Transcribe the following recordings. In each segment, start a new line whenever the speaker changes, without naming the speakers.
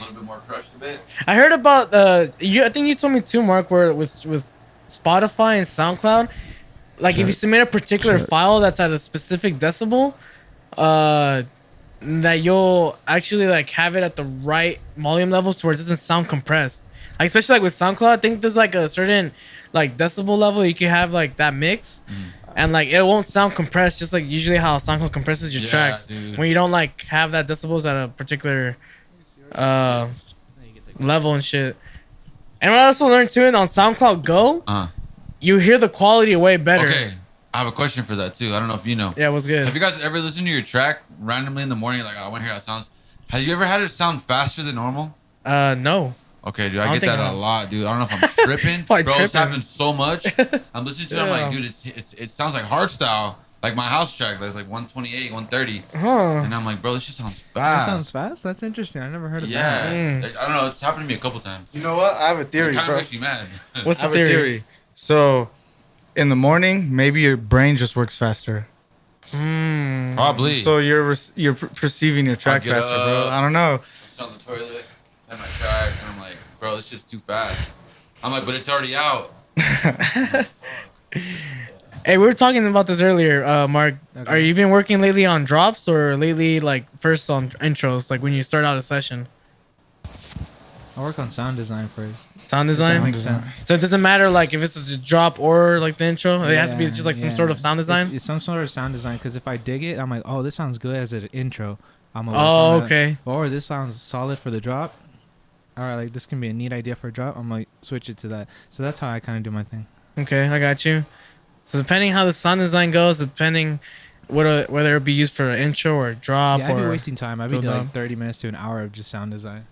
little bit more crushed a bit.
I heard about you. I think you told me too, Mark. Where with Spotify and SoundCloud, like if you submit a particular file that's at a specific decibel, that you'll actually like have it at the right volume level so it doesn't sound compressed. Like especially like with SoundCloud, I think there's like a certain like decibel level you can have like that mix, and like it won't sound compressed. Just like usually how SoundCloud compresses your tracks, dude. When you don't like have that decibels at a particular level and shit. And what I also learned too on SoundCloud Go, you hear the quality way better.
Okay. I have a question for that too. I don't know if you know.
Yeah, what's good?
Have you guys ever listened to your track randomly in the morning? Like, I want to hear how it sounds. Have you ever had it sound faster than normal?
No.
Okay, dude, I get that a lot, dude. I don't know if I'm tripping. Bro, it's happened so much. I'm listening to it, I'm like, dude, it sounds like hardstyle. Like my house track, that's like 128, 130. And I'm like, bro, this shit sounds fast.
That sounds fast? That's interesting. I never heard of that.
Yeah. I don't know. It's happened to me a couple times.
You know what? I have a theory,
It kind
bro.
of makes me mad.
What's the theory?
So, in the morning, maybe your brain just works faster.
Probably.
So you're perceiving your track faster, bro. I don't know.
I'm sitting on the toilet, have my track, and I'm like, bro, it's just too fast. I'm like, but it's already out.
Hey, we were talking about this earlier, Mark. Okay. Are you been working lately on drops or lately like first on intros, like when you start out a session?
I work on sound design first.
Sound design? So it doesn't matter like if it's a drop or like the intro? It has to be just like some sort of sound design?
It's some sort of sound design because if I dig it, I'm like, oh, this sounds good as an intro. I'm gonna
work on okay.
Or this sounds solid for the drop. All right, like this can be a neat idea for a drop. I'm like, switch it to that. So that's how I kind of do my thing.
Okay, I got you. So depending how the sound design goes, depending whether it be used for an intro or a drop.
Yeah, I'd be wasting time. I'd be doing like 30 minutes to an hour of just sound design.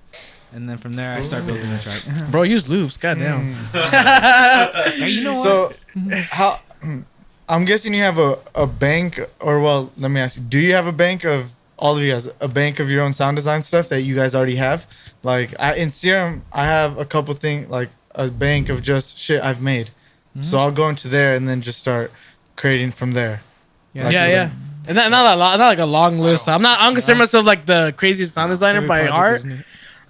And then from there, I start building the track.
Bro, use loops. Goddamn.
Hey, you know what?
So, how? I'm guessing you have a bank, or well, let me ask you: do you have a bank of all of you guys? A bank of your own sound design stuff that you guys already have? Like in Serum, I have a couple things, like a bank of just shit I've made. So I'll go into there and then just start creating from there.
Yeah, like, yeah. And not like a long list. I don't consider myself like the craziest sound designer by heart.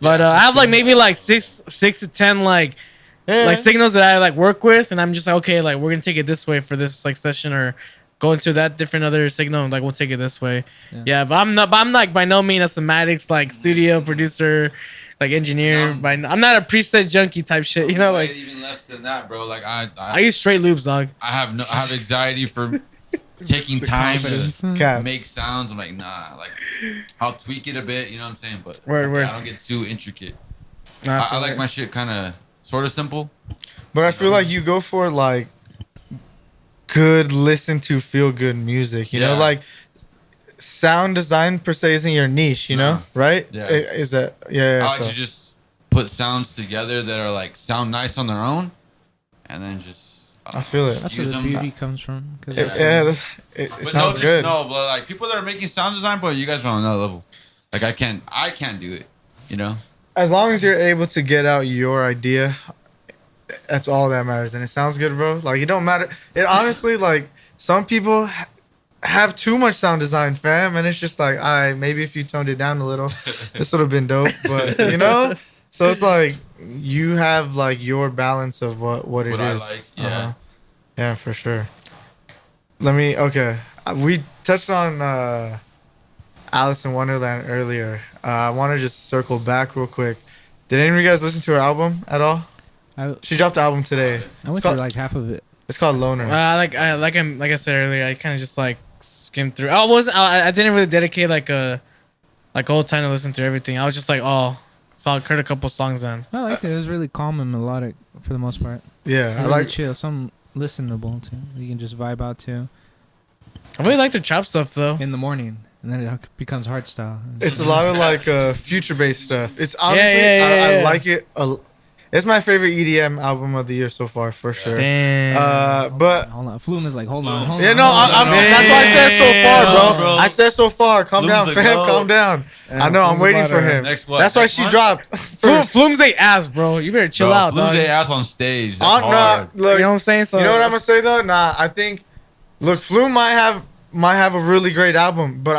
But I have like maybe like six to 10 like signals that I like work with, and I'm just like, okay, like we're gonna take it this way for this like session, or go into that different other signal, and like we'll take it this way. Yeah, but I'm like by no means a somatics like studio producer, like engineer. I'm not a preset junkie type shit, you know, like
even less than that, bro. Like
I use straight loops, dog.
I have anxiety for taking time to make sounds. I'm like, nah, like I'll tweak it a bit, you know what I'm saying? But I don't get too intricate. I like my shit kind of sort of simple.
But I feel like you go for like good listen to feel good music, you know, like sound design per se isn't your niche, you know, right?
Yeah.
Is that I
like to just put sounds together that are like sound nice on their own, and then just
I feel it.
That's where the beauty comes from.
It sounds good.
No, but like people that are making sound design, bro, you guys are on another level. Like I can't do it, you know.
As long as you're able to get out your idea, that's all that matters. And it sounds good, bro. Like it don't matter. It honestly, like some people have too much sound design, fam, and it's just like, maybe if you toned it down a little, this would have been dope. But you know, so it's like you have like your balance of what it is.
I like,
yeah, for sure. We touched on Alison Wonderland earlier. I want to just circle back real quick. Did any of you guys listen to her album at all? She dropped the album today.
I went through like half of it.
It's called Loner.
Like I said earlier, I kind of just like skimmed through. I didn't really dedicate like whole time to listen to everything. I was just like, so I heard a couple songs then.
I liked it. It was really calm and melodic for the most part.
Yeah,
really I like chill. Some listenable too. You can just vibe out to.
I've always liked the trap stuff though.
In the morning, and then it becomes hard style.
It's a lot of like future based stuff. It's honestly I like it. It's my favorite EDM album of the year so far, for sure.
Damn.
But
hold on, Flume is like, hold on.
Yeah, no, that's why I said so far, bro. I said so far. Calm down, fam. Calm down. I know. I'm waiting for him. That's why she dropped.
Flume's a ass, bro. You better chill out, dog.
Flume's a ass on stage.
Look,
you know what I'm saying? So
you know what I'm gonna say though? Nah, I think. Look, Flume might have a really great album, but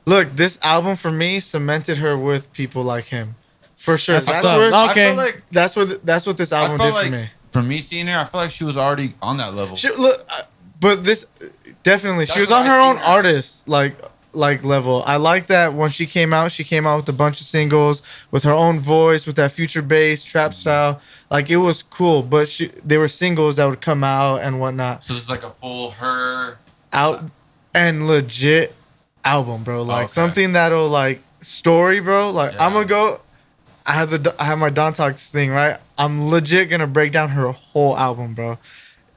look, this album for me cemented her with people like him. For sure.
That's where, okay.
I feel like
that's what this album did for me.
For me seeing her, I feel like she was already on that level.
But this definitely, she was on her own artist like level. I like that when she came out with a bunch of singles with her own voice, with that future bass trap style. Like it was cool. But they were singles that would come out and whatnot.
So this is like a full her
out and legit album, bro. Like something that'll like story, bro. Like I'm gonna go. I have my Don Talks thing, right? I'm legit gonna break down her whole album, bro.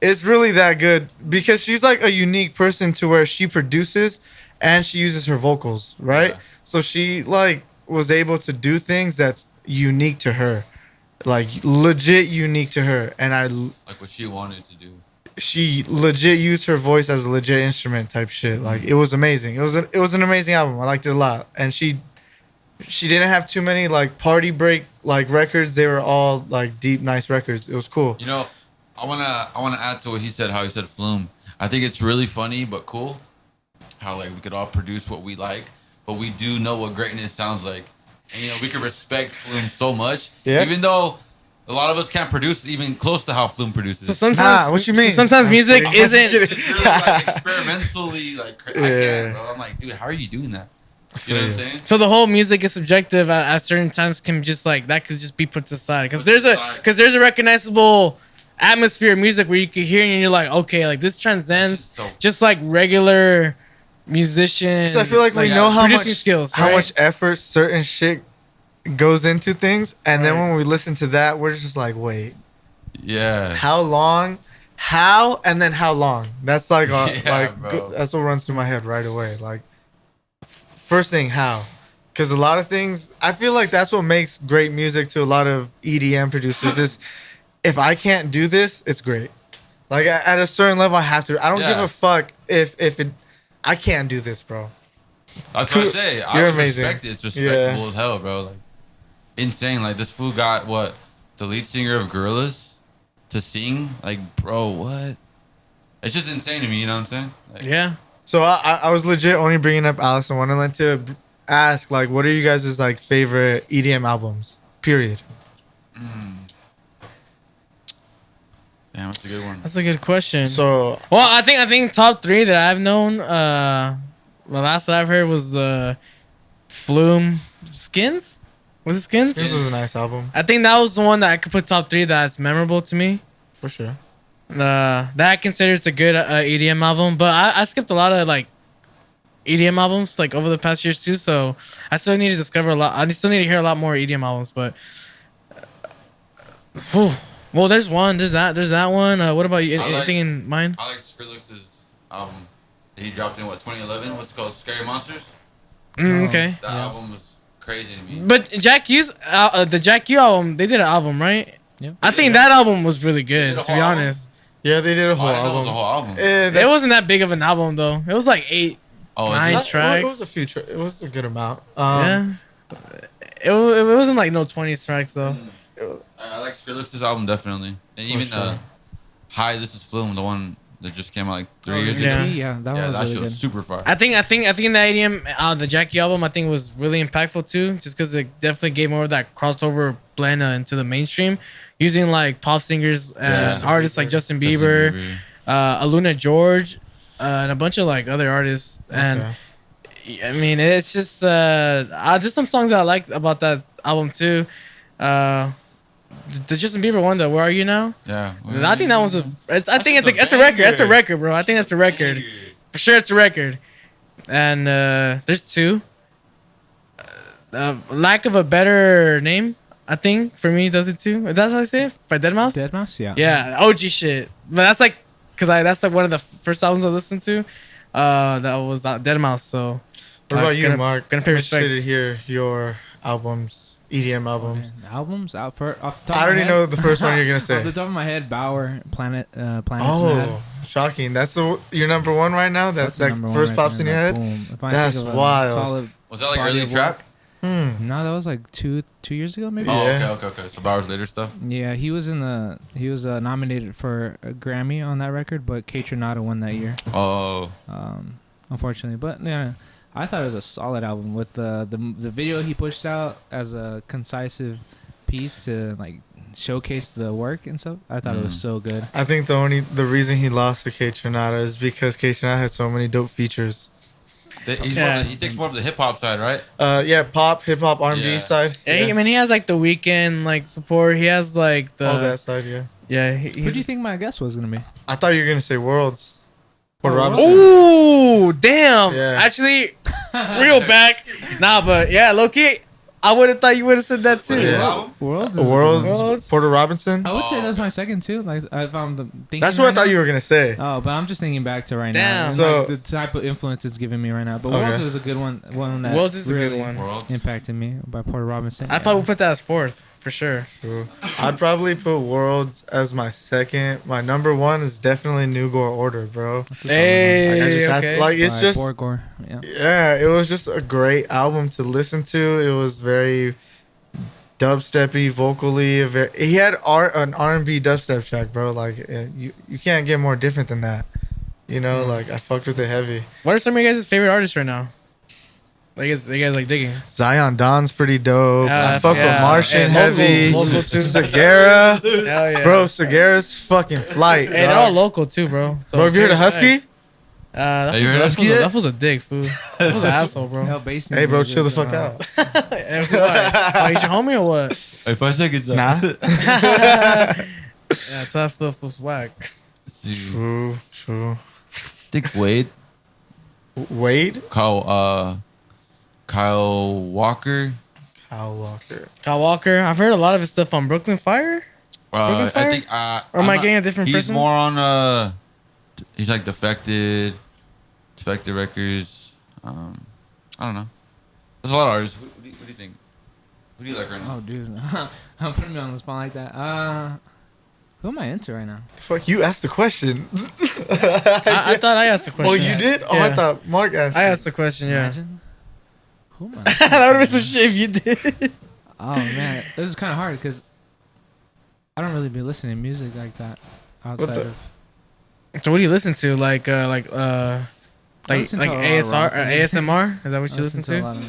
It's really that good because she's like a unique person to where she produces and she uses her vocals, right? Yeah. So she like was able to do things that's unique to her, like legit unique to her. And I
like what she wanted to do.
She legit used her voice as a legit instrument type shit. Like it was amazing. It was an amazing album. I liked it a lot. And she didn't have too many like party break like records. They were all like deep, nice records. It was cool.
You know, I wanna add to what he said. How he said Flume. I think it's really funny but cool. How like we could all produce what we like, but we do know what greatness sounds like. And you know, we can respect Flume so much, even though a lot of us can't produce even close to how Flume produces.
So sometimes,
what you mean?
So sometimes music isn't.
It's really like experimentally like I can't, bro. I'm like, dude, how are you doing that? You know what I'm saying?
So the whole music is subjective at certain times. Can just like that could just be put to the side because there's a recognizable atmosphere of music where you can hear it and you're like, okay, like this transcends just like regular musicians.
I feel like we know how much
skills,
how much effort certain shit goes into things, and then when we listen to that, we're just like, wait, how long, and then how long? That's like that's what runs through my head right away. Like first thing, how? Because a lot of things, I feel like that's what makes great music to a lot of EDM producers is if I can't do this, it's great. Like at a certain level, I have to. I don't give a fuck if I can't do this, bro.
That's what I say. I respect it. It's respectable as hell, bro. Like insane. Like this fool got the lead singer of Gorillaz to sing. Like, bro, what? It's just insane to me. You know what I'm saying? Like,
yeah.
So I was legit only bringing up Alison Wonderland to ask like, what are you guys' like favorite EDM albums? Period.
Damn, that's a good one.
That's a good question.
So,
well, I think top 3 that I've known, the last that I've heard was Flume Skins. Was it Skins?
Skins was a nice album.
I think that was the one that I could put top 3 that's memorable to me.
For sure.
That I consider a good EDM album, but I skipped a lot of like EDM albums like over the past years too. So I still need to discover a lot. I still need to hear a lot more EDM albums, but. Well, there's one. There's that one. What about you? Anything in mind?
I like Skrillex's album. He dropped in 2011. What's it called? Scary Monsters.
Okay.
That album was crazy to me.
But Jack U's the Jack U album, they did an album, right?
Yep.
I think that album was really good. To be honest.
Yeah, they did a whole
album.
It was
a whole album.
It wasn't that big of an album though. It was like 9 tracks.
It was a few. It was a good amount.
Yeah. It wasn't like no 20 tracks though.
I like Skrillex's album definitely, and even Hi, This Is Flume, the one that just came out like 3 years ago.
Yeah, that one was really good.
Super fire.
I think that EDM, the Jackie album, I think was really impactful too, just because it definitely gave more of that crossover blend into the mainstream, using like pop singers and artists like Justin Bieber, Aluna George, and a bunch of like other artists. And I mean, it's just there's some songs that I like about that album too. The Justin Bieber one, though, Where Are You Now?
Yeah.
I think that one's it's a record. That's a record, bro. I think that's a record. For sure, it's a record. And there's 2. Lack of a Better Name, I think, for me, does it too. Is that how I say it? By deadmau5?
deadmau5, yeah.
Yeah, OG shit. But that's like, that's like one of the first albums I listened to. That was deadmau5, so.
What about you, Mark?
Gonna pay respect.
I'm interested to hear your albums. EDM albums.
Albums out for off the top.
I already know the first one you're gonna say.
Off the top of my head, Bauer, Planets
Oh,
Mad.
shocking! That's your number one right now. That first pops in your head. That's wild.
Was that like early trap?
No, that was like two years ago, maybe.
Oh, okay. So Bauer's later stuff.
Yeah, he was nominated for a Grammy on that record, but K Tronado won that year.
Oh.
Unfortunately, but yeah. I thought it was a solid album with the video he pushed out as a concise piece to like showcase the work and stuff. I thought it was so good.
I think the reason he lost to K Tronada is because K Tronada had so many dope features.
He takes more of the hip hop side, right?
Yeah, pop, hip hop, R&B side.
Yeah, I mean, he has like the Weeknd like support. He has like the
all that side. Yeah.
Yeah.
Who do you think my guess was gonna be?
I thought you were gonna say Worlds. Or Robinson.
Ooh, damn.
Yeah.
Actually, real back. Nah, but yeah, low key. I would have thought you would have said that too.
Yeah.
Worlds.
Porter Robinson.
I would say that's my second too. Like if I'm thinking.
That's what I thought you were gonna say.
Oh, but I'm just thinking back to right now.
Damn.
So
So-
like, the type of influence it's giving me right now. But Worlds is a good one. One that
Worlds is a
really
good one.
impacted me by Porter Robinson.
I thought we'd put that as fourth for sure.
True. I'd probably put Worlds as my second. My number one is definitely New Gore Order, bro.
Hey,
Like, I just had
okay.
to, like it's just
Borgore. Yeah.
yeah, it was just a great album to listen to. It was very dubsteppy, vocally. He had an R&B dubstep track, bro. Like you can't get more different than that. You know, like I fucked with it heavy.
What are some of your guys' favorite artists right now? Like, you guys like digging?
Zion-Don's pretty dope.
Yeah,
I fuck with Martian
and
heavy.
local too.
Segera.
Hell yeah.
Bro, Segera's fucking flight.
Hey, they're all local too, bro. So
Bro, have you heard of Husky?
That was a dick, fool. That was an asshole, bro.
Hey, bro, chill the fuck out.
Hey, what? Oh, he's your homie or what?
Hey, 5 seconds.
Nah.
Yeah, tough stuff was whack.
True.
I think Wade. Kyle Walker.
Kyle
Walker. I've heard a lot of his stuff on Brooklyn Fire.
I think.
Or am I getting a different person?
He's more on. He's like Defected Records. I don't know. There's a lot of artists. What do you think? Who do you like right now?
Oh, dude, I'm putting me on the spot like that. Who am I into right now?
Fuck, you asked the question.
I thought I asked the question.
Oh, you did? Oh, I thought Mark asked.
I asked the question. Yeah.
Imagine. Who am I?
That would have been some shit if you did.
Oh man, this is kind of hard because I don't really be listening to music like that outside of.
So what do you listen to? Like ASMR? Is that what you listen to?
A lot of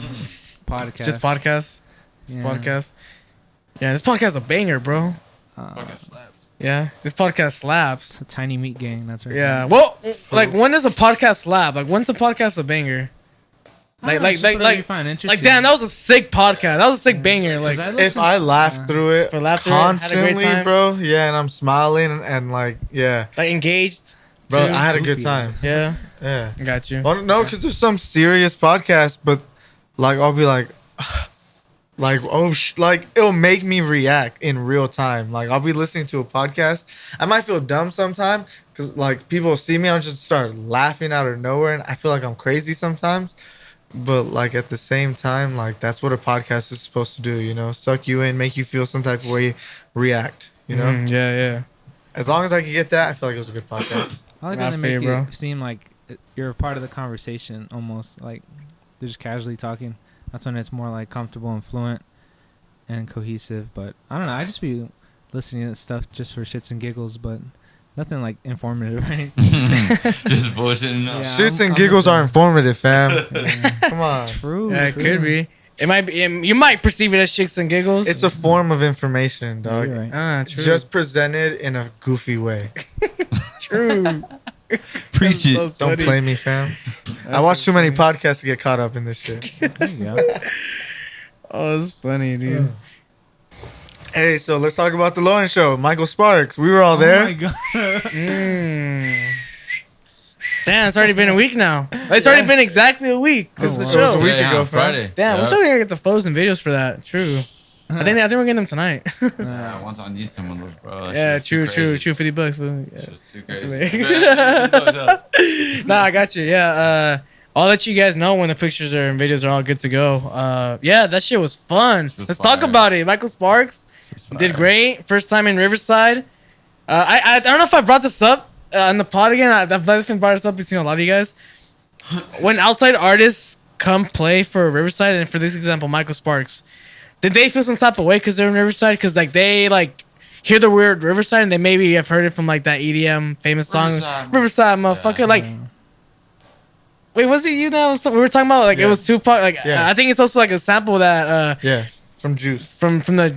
podcasts.
Just podcasts.
Yeah.
Podcasts. Yeah, this podcast is a banger, bro. Yeah, this podcast slaps.
It's a tiny meat gang. That's right.
Yeah. Well, like when does a podcast slap? Like when's a podcast a banger? Like damn, that was a sick podcast. That was a sick banger. Like
if I laughed through it
For laughter, had a great
constantly,
time.
bro, yeah, and I'm smiling and like, yeah,
like engaged.
bro,
too.
I had a good
goofy.
time.
Yeah,
Yeah.
got you.
Well, no, because there's some serious podcasts, but like I'll be like, like it'll make me react in real time. Like I'll be listening to a podcast, I might feel dumb sometime because like people see me, I'll just start laughing out of nowhere, and I feel like I'm crazy sometimes. But like at the same time, like that's what a podcast is supposed to do, you know, suck you in, make you feel some type of way, react, you know.
Yeah.
As long as I can get that, I feel like it was a good podcast.
I like
Not
when they
fair,
make
bro.
it seem like you're a part of the conversation, almost like they're just casually talking. That's when it's more like comfortable and fluent and cohesive. But I don't know. I just be listening to stuff just for shits and giggles, but nothing like informative, right?
Just bullshitting.
Yeah.
Shits and
I'm
giggles
listening.
are informative, fam.
Yeah.
Come on.
True.
Yeah, it could be. It might be. You might perceive it as shits and giggles.
It's a form of information,
Yeah,
dog.
you're right.
True.
Just presented in a goofy way.
true.
Preach it.
That's
Don't
funny.
play me, fam. I watch too many podcasts to get caught up in this shit.
There you go.
Oh, it's funny, dude.
Hey, so let's talk about the Lauren show. Michael Sparks. We were all
Oh
there.
my god.
Damn, it's already been a week now. It's already been exactly a week since the
wow. It was a
show.
week ago, fam.
Friday.
Damn, we're
Yeah.
still gonna get the photos and videos for that. True. I think we're getting them tonight.
Yeah, once I need some of those, bro. That
Yeah,
shit was too
true.
crazy.
$50. Fool. Yeah.
Shit was too
That's
crazy.
amazing. Nah, I got you. Yeah. I'll let you guys know when the pictures and videos are all good to go. Yeah, that shit was fun.
was
Let's talk
fire.
about it. Michael Sparks did great. First time in Riverside. I don't know if I brought this up in the pod again. I've definitely brought this up between a lot of you guys. When outside artists come play for Riverside, and for this example, Michael Sparks, did they feel some type of way because they're in Riverside? Because like they like hear the word Riverside and they maybe have heard it from like that EDM famous song,
Riverside.
Riverside, motherfucker.
Yeah.
Like, Wait, was it you that we were talking about? Like it was Tupac. Like I think it's also like a sample that.
From Juice.
From the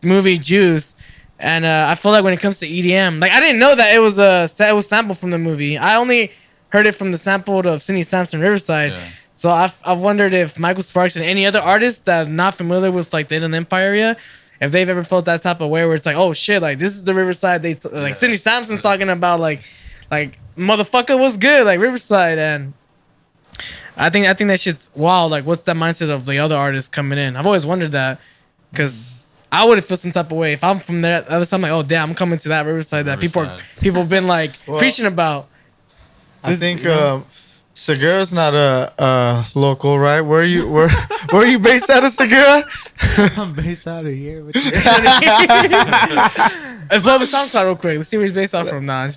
movie Juice, and I feel like when it comes to EDM, like I didn't know that it was sampled from the movie. I only heard it from the sample of Cindy Sampson Riverside. Yeah. So I've wondered if Michael Sparks and any other artists that are not familiar with like the Inland Empire area, if they've ever felt that type of way where it's like, oh shit, like this is the Riverside. Like Cindy Sampson's talking about like motherfucker was good, like Riverside, and I think that shit's wild. Like what's that mindset of the other artists coming in? I've always wondered that because I would feel some type of way if I'm from there. Other side, I'm like, oh damn, I'm coming to that Riverside that people have been like preaching about.
I think Segera's not a local, right? Where are you based out of, Segera?
I'm based out of here.
Let's blow up a SoundCloud real quick. Let's see where he's based off from now.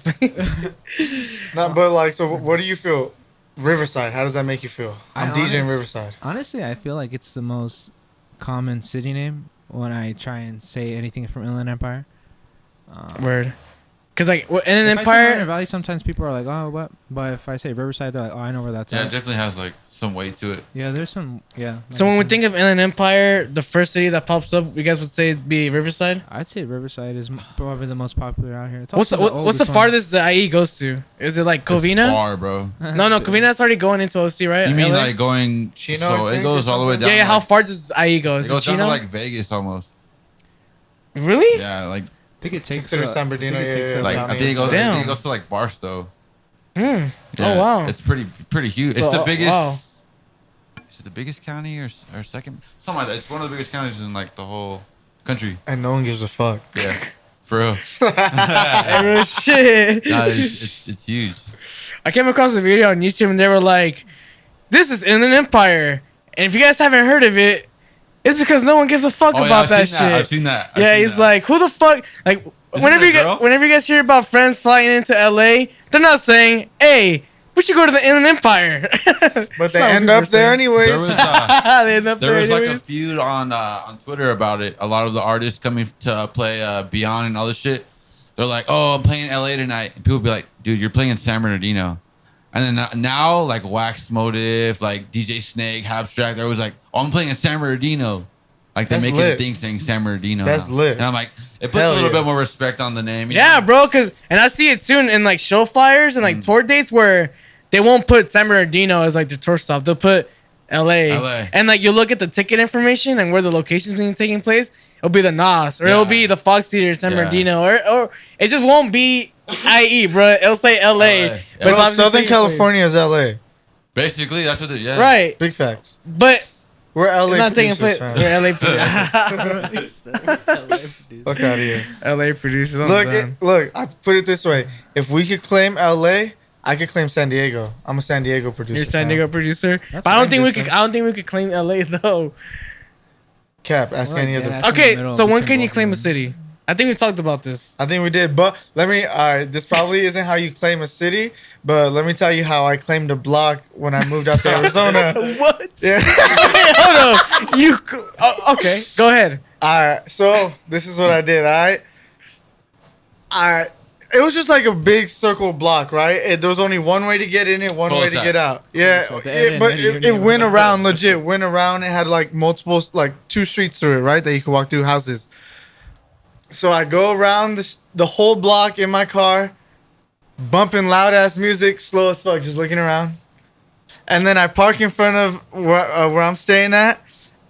No, but like, so what do you feel? Riverside, how does that make you feel? I'm DJing Riverside.
Honestly, I feel like it's the most common city name when I try and say anything from Inland Empire.
Word. Because like Inland Empire,
Inland Valley, sometimes people are like, oh, what? But if I say Riverside, they're like, oh, I know where that's at.
Yeah, it definitely has like some weight to it.
Yeah, there's some. Yeah.
So when we think of Inland Empire, the first city that pops up, you guys would say it'd be Riverside?
I'd say Riverside is probably the most popular out here. It's
what's the farthest the IE goes to? Is it like Covina?
It's far, bro.
No, Covina's already going into OC, right?
You mean
LA?
like going Chino? So it goes all the way down.
Yeah, how far does IE go? Is
it goes
Chino?
down to like Vegas almost.
Really?
Yeah, like.
I think it takes
San Bernardino.
I think it goes to like Barstow.
Yeah,
oh
wow.
It's pretty huge.
So,
it's the biggest.
Wow.
Is it the biggest county or second? Something like that. It's one of the biggest counties in like the whole country.
And no one gives a fuck.
Yeah, for real.
Real shit.
Nah, it's huge.
I came across a video on YouTube and they were like, "This is Inland Empire," and if you guys haven't heard of it, it's because no one gives a fuck about that shit.
I've seen that.
He's like, who the fuck? Like, whenever you guys hear about friends flying into LA, they're not saying, hey, we should go to the Inland Empire.
But they end up there anyways.
There was like a feud on Twitter about it. A lot of the artists coming to play Beyond and all this shit. They're like, oh, I'm playing LA tonight. And people be like, dude, you're playing in San Bernardino. And then now, like Wax Motive, like DJ Snake, Abstract, they're always like, oh, I'm playing in San Bernardino. Like they make it a thing saying San Bernardino.
That's lit.
And I'm like, it puts a little bit more respect on the name.
Yeah, bro, and I see it soon in like show flyers and like tour dates where they won't put San Bernardino as like the tour stop. They'll put LA. And like you look at the ticket information and where the location's being taking place, it'll be the NOS or it'll be the Fox Theater San Bernardino or it just won't be IE, bro. It'll say LA.
Yeah.
But
bro, Southern California is LA.
Basically, that's what it
Right.
Big facts.
But
we're LA
not taking
producers,
place. We're LA producers.
Fuck out of here.
LA producers.
Look, I put it this way. If we could claim LA, I could claim San Diego. I'm a San Diego producer.
You're a San Diego producer? But I don't think we could claim LA though.
Cap, ask any other.
Okay, so when can you claim a city? I think we talked about this.
I think we did, but this probably isn't how you claim a city, but let me tell you how I claimed a block when I moved out to Arizona.
What?
Yeah.
Hold on. Okay, go ahead.
Alright, so this is what I did, alright? It was just like a big circle block, right? There was only one way to get in it, one way to get out. Yeah, but it went around, legit, went around. It had like multiple, like 2 streets through it, right? That you could walk through houses. So I go around the whole block in my car, bumping loud ass music, slow as fuck, just looking around. And then I park in front of where I'm staying at,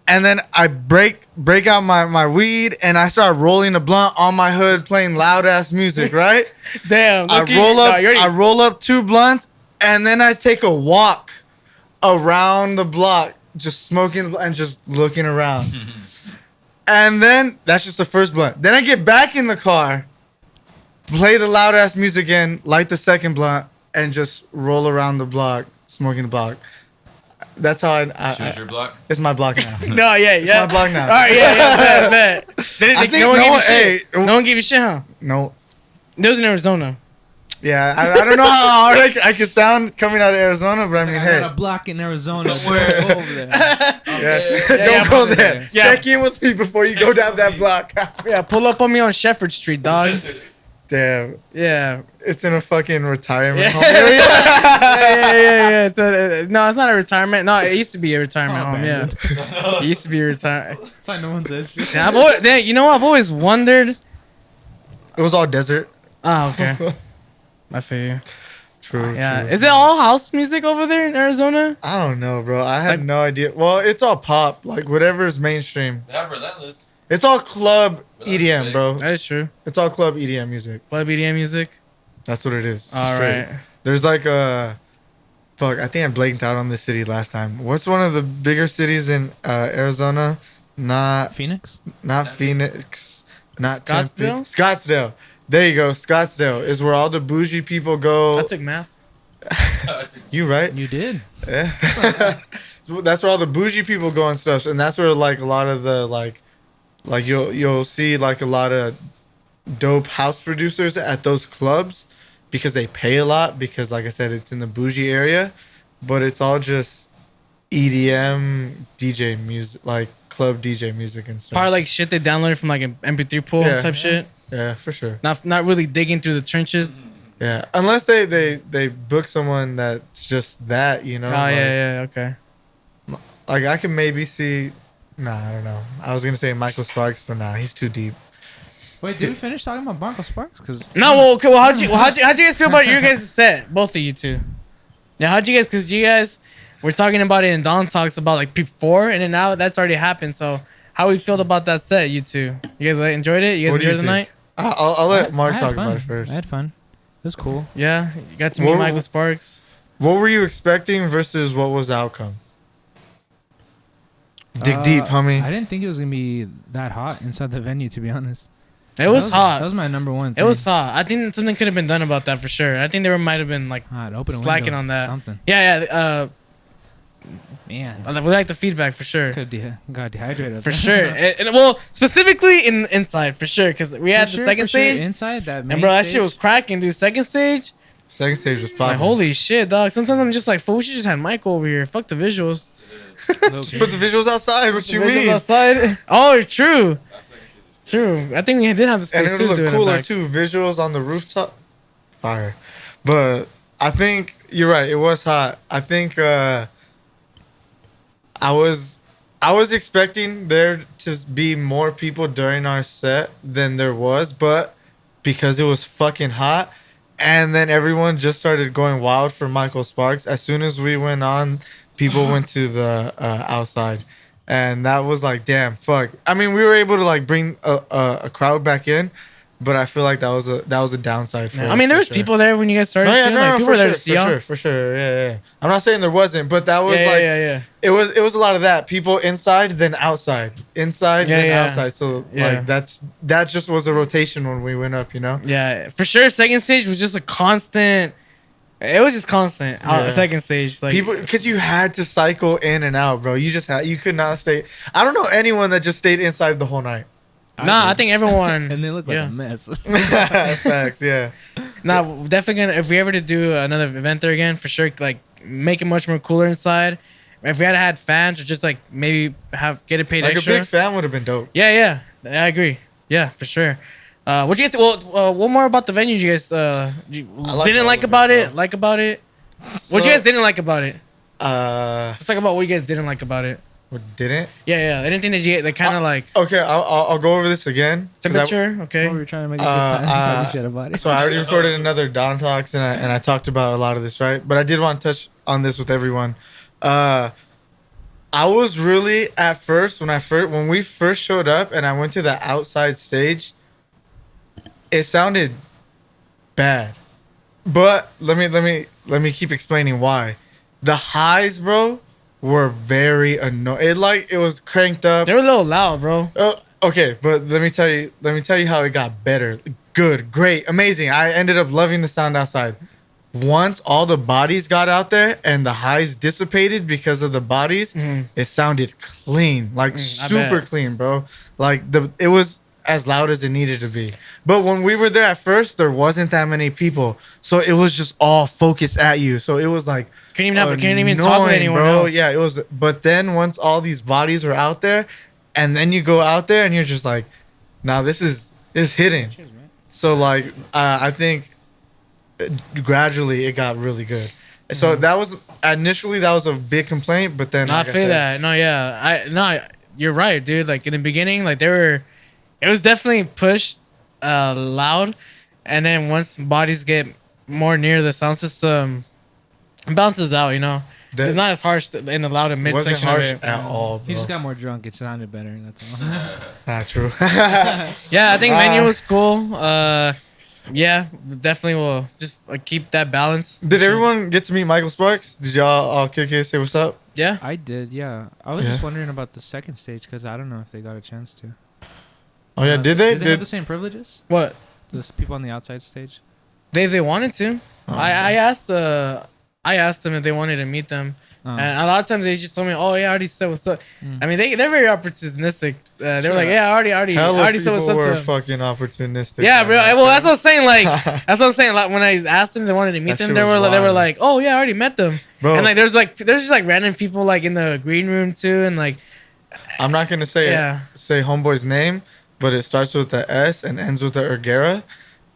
and then I break out my weed, and I start rolling a blunt on my hood, playing loud ass music, right?
Damn.
I roll up 2 blunts, and then I take a walk around the block, just smoking and just looking around. And then that's just the first blunt. Then I get back in the car, play the loud ass music again, light the second blunt, and just roll around the block, smoking the block. That's how I
choose your block.
It's my block now.
No, yeah,
It's my block now.
All right, bet. No one gave you shit, huh?
No.
It was in Arizona.
Yeah, I don't know how hard I can sound coming out of Arizona, but I mean, hey.
I got a block in Arizona. Somewhere over there.
Don't go there. Yeah. Check in with me before you go down that block.
Yeah, pull up on me on Shepherd Street, dog.
Damn.
Yeah.
It's in a fucking retirement home.
yeah. No, it's not a retirement. No, it used to be a retirement home. Yeah. It used to be a retirement.
That's why no one says shit.
Yeah, you know what? I've always wondered.
It was all desert.
Oh, okay. I feel you.
True.
Yeah.
True.
Is it all house music over there in Arizona?
I don't know, bro. I have no idea. Well, it's all pop. Like, whatever is mainstream.
They have Relentless.
It's all club EDM, bro.
That is true.
It's all club EDM music.
Club EDM music?
That's what it is.
All right.
There's like a... Fuck, I think I blanked out on this city last time. What's one of the bigger cities in Arizona? Not
Phoenix?
Not Phoenix. Not
Scottsdale?
Tempe. Scottsdale. There you go. Scottsdale is where all the bougie people go.
I took math.
You right?
You did.
Yeah. That's where all the bougie people go and stuff. And that's where like a lot of the like you'll see like a lot of dope house producers at those clubs because they pay a lot because like I said it's in the bougie area, but it's all just EDM DJ music, like club DJ music and stuff.
Probably like shit they downloaded from like an MP3 pool type shit.
Yeah, for sure.
Not really digging through the trenches.
Yeah, unless they book someone that's just that, you know.
Oh yeah, okay.
Like I can maybe see. Nah, I don't know. I was gonna say Michael Sparks, but nah, he's too deep.
Wait, did we finish talking about Michael Sparks? Cause
no, well, okay, how'd you guys feel about your guys' set? Both of you two. Yeah, how'd you guys? Because you guys were talking about it in Dawn Talks about like Peep 4, and then now that's already happened. So how we felt about that set, you two? You guys like, enjoyed it? You guys enjoyed the night?
I'll let Mark talk about it first.
I had fun. It was cool.
Yeah, you got to meet Michael Sparks.
What were you expecting versus what was the outcome? Dig deep, homie.
I didn't think it was gonna be that hot inside the venue, to be honest.
It was hot.
That was my number one thing.
It was hot. I think something could have been done about that for sure. I think there might have been like slacking on that.
Something.
Yeah.
Man,
we like the feedback for sure.
Got dehydrated
for sure. And well, specifically inside for sure, because we had the second stage
inside that.
And bro, that shit was cracking, dude. Second stage
was popping.
Like holy shit, dog. Sometimes I'm just like, fool, we should just have Michael over here. Fuck the visuals.
Just put the visuals outside. What you mean?
Outside? Oh, true. True. I think we did have the space
and it would look cooler too. Visuals on the rooftop, fire. But I think you're right. It was hot. I think I was expecting there to be more people during our set than there was, but because it was fucking hot, and then everyone just started going wild for Michael Sparks. As soon as we went on, people went to the outside. And that was like, damn, fuck. I mean, we were able to like bring a crowd back in, but I feel like that was a downside for us.
I mean, there was people there when you guys started. People were there to see y'all.
For sure. Yeah. I'm not saying there wasn't, but that was It was a lot of that. People inside, then outside. Inside, then outside. So like that just was a rotation when we went up, you know?
Yeah, for sure. Second stage was just a constant. It was just constant. Second stage, like
people, because you had to cycle in and out, bro. You could not stay. I don't know anyone that just stayed inside the whole night.
I think everyone.
And they look like a mess.
Facts, yeah.
Nah, definitely gonna. If we ever to do another event there again, for sure, like make it much more cooler inside. If we had fans, or just like maybe get it paid
like
extra.
A big fan would have been dope.
Yeah, I agree. Yeah, for sure. What you guys? Well, what more about the venue? You guys didn't like about it? Like about it? What you guys didn't like about it? Let's talk about what you guys didn't like about it.
What didn't?
Yeah. I didn't think that they kind of like.
Okay, I'll go over this again.
Temperature. Okay.
We were trying to make a good time talking shit about it.
So I already recorded another Dawn Talks and I talked about a lot of this, right? But I did want to touch on this with everyone. I was really at first when we first showed up and I went to the outside stage. It sounded bad, but let me keep explaining why. The highs, bro, were very annoying. It was cranked up.
They were a little loud, bro.
Okay, but let me tell you how it got better. Good, great, amazing. I ended up loving the sound outside. Once all the bodies got out there and the highs dissipated because of the bodies, it sounded clean, like super clean, bro. Like it was as loud as it needed to be. But when we were there at first, there wasn't that many people, so it was just all focused at you. So it was like
couldn't even talk with anyone else.
Yeah, it was. But then once all these bodies were out there, and then you go out there and you're just like, nah, this is hitting. So like I think gradually it got really good. So that was initially that was a big complaint, but then
I feel that. No, yeah, you're right, dude. Like in the beginning, like it was definitely pushed loud, and then once bodies get more near the sound system, it bounces out. You know, it's not as harsh in the loud and mid section of it
at all. Bro.
He just got more drunk. It sounded better. That's all.
Not true.
Yeah, I think menu was cool. Yeah, definitely will just keep that balance.
Did everyone get to meet Michael Sparks? Did y'all all kick it, say what's up?
Yeah,
I did. Yeah, I was just wondering about the second stage because I don't know if they got a chance to.
Oh yeah, did they?
Did they have the same privileges?
What?
The people on the outside stage.
They wanted to. Oh, I asked them if they wanted to meet them. And a lot of times they just told me, "Oh yeah, I already said what's up." I mean, they're very opportunistic. They were like, "Yeah, I already said what's up."
Were fucking opportunistic.
Yeah, bro. Well, that's what I'm saying. Like, that's what I'm saying. Like, when I asked them if they wanted to meet them, they were like, "Oh yeah, I already met them." Bro. And like, there's just like random people like in the green room too, and like,
I'm not gonna say homeboy's name, but it starts with the S and ends with the Ergera.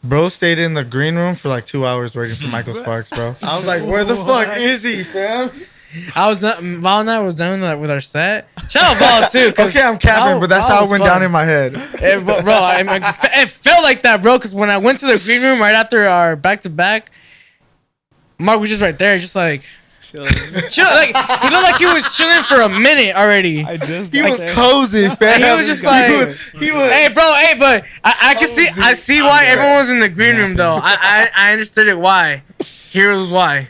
Bro stayed in the green room for like 2 hours waiting for Michael Sparks, bro. I was like, where the fuck is he, fam?
Val and I was done with our set. Shout out Val too.
Okay, I'm capping, but that's how it went down in my head.
It felt like that, bro. Because when I went to the green room right after our back to back, Mark was just right there, just like chilling. Like he looked like he was chilling for a minute already.
He was cozy, fam.
He was just like, he was. Hey, bro. Hey, but I can see. I see why everyone was in the green room though. I understood it. Why? Here was why.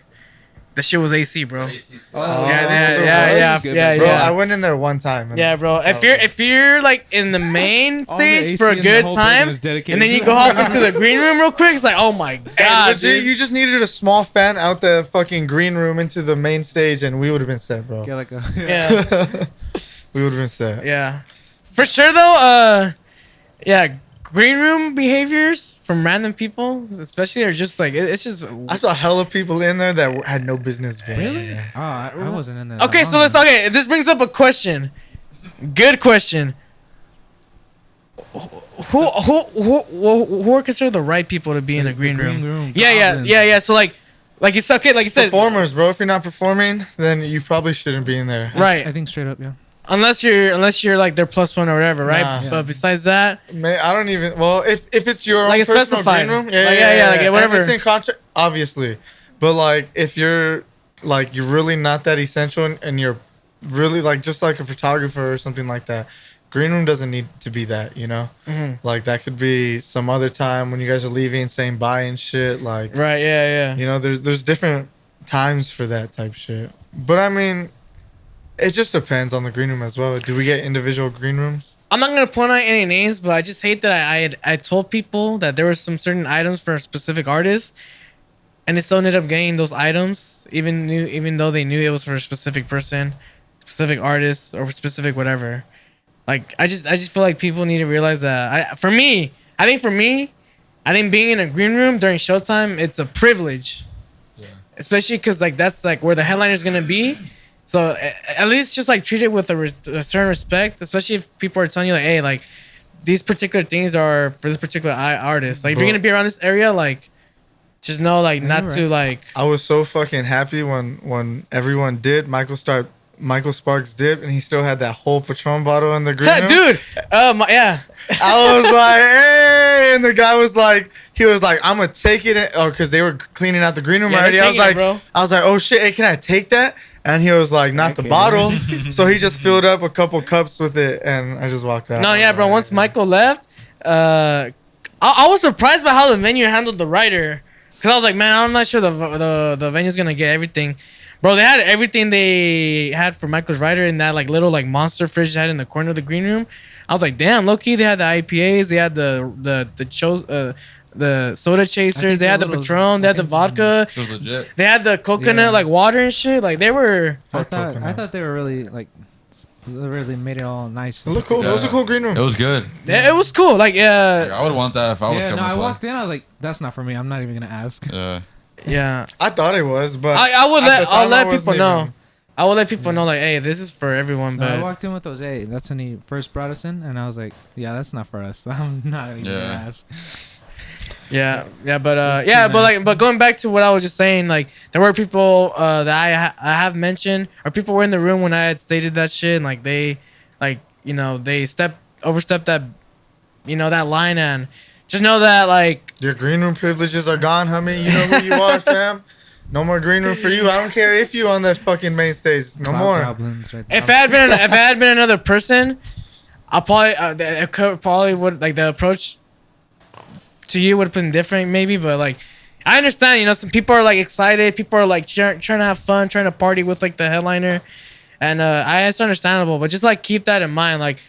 That shit was AC, bro.
Oh,
yeah.
Bro, I went in there one time.
Yeah, bro. If you're like in the main stage for a good time, and then you go hop into the green room real quick, it's like, oh my god,
legit, dude. You just needed a small fan out the fucking green room into the main stage, and we would have been set, bro.
Yeah,
We would have been set.
Yeah, for sure though. Yeah. Green room behaviors from random people, especially, are just like it's just.
I saw hella people in there that had no business being.
Really? Oh, I wasn't in there.
Okay, so this brings up a question. Good question. Who are considered the right people to be in the green room? Yeah. So like it's okay. Like you said,
performers, bro. If you're not performing, then you probably shouldn't be in there.
Right.
I think straight up, yeah.
Unless you're like their +1 or whatever, right? Nah. But besides that,
man, I don't even. Well, if it's your
like
own personal green room, like whatever. It's in contract, obviously. But like, if you're really not that essential and you're really like just like a photographer or something like that, green room doesn't need to be that, you know. Like that could be some other time when you guys are leaving, saying bye and shit. Like,
right? Yeah.
You know, there's different times for that type shit. But I mean. It just depends on the green room as well. Do we get individual green rooms?
I'm not gonna point out any names, but I just hate that I told people that there were some certain items for specific artists, and they still ended up getting those items, even though they knew it was for a specific person, specific artist, or specific whatever. Like I just feel like people need to realize that. I think being in a green room during showtime, it's a privilege, especially because like that's like where the headliner is gonna be. So at least just like treat it with a certain respect, especially if people are telling you like, hey, like these particular things are for this particular artist. Like if you're gonna be around this area, like just know like not to like.
I was so fucking happy when everyone did. Michael Sparks did, and he still had that whole Patron bottle in the green room.
Dude, yeah.
I was like, hey, and the guy was like, I'm gonna take it, because they were cleaning out the green room already. I was like, oh shit, hey, can I take that? And he was like, not the bottle. So he just filled up a couple cups with it, and I just walked out.
No, yeah, bro. Once Michael left, I was surprised by how the venue handled the writer, because I was like, man, I'm not sure the venue's gonna get everything. Bro, they had everything they had for Michael's writer in that like little like monster fridge they had in the corner of the green room. I was like, damn, low key, they had the IPAs, they had the soda chasers, they had the Patron, they had the vodka, they had the coconut like water and shit. Like they were.
I thought they were really like. They really made it all nice.
It looked cool. Yeah. It was a cool green room.
It was good.
Yeah, it was cool. Like
I would want that if I was coming.
I walked in. I was like, that's not for me. I'm not even gonna ask.
Yeah.
I thought it was, but
I'll let people know. I will let people know, like, hey, this is for everyone. But
I walked in with Jose. That's when he first brought us in, and I was like, yeah, that's not for us. I'm not even gonna ask.
Yeah, but going back to what I was just saying, like there were people that I have mentioned, or people were in the room when I had stated that shit, and like they, like they overstepped that, that line, and just know that like
your green room privileges are gone, homie. You know who you are, fam. No more green room for you. I don't care if you on that fucking main stage. No more.
Right,
if I had been another person, I probably would like the approach to you would have been different maybe, but like I understand, some people are like excited, people are like trying to have fun, trying to party with like the headliner, and it's understandable, but just like keep that in mind, like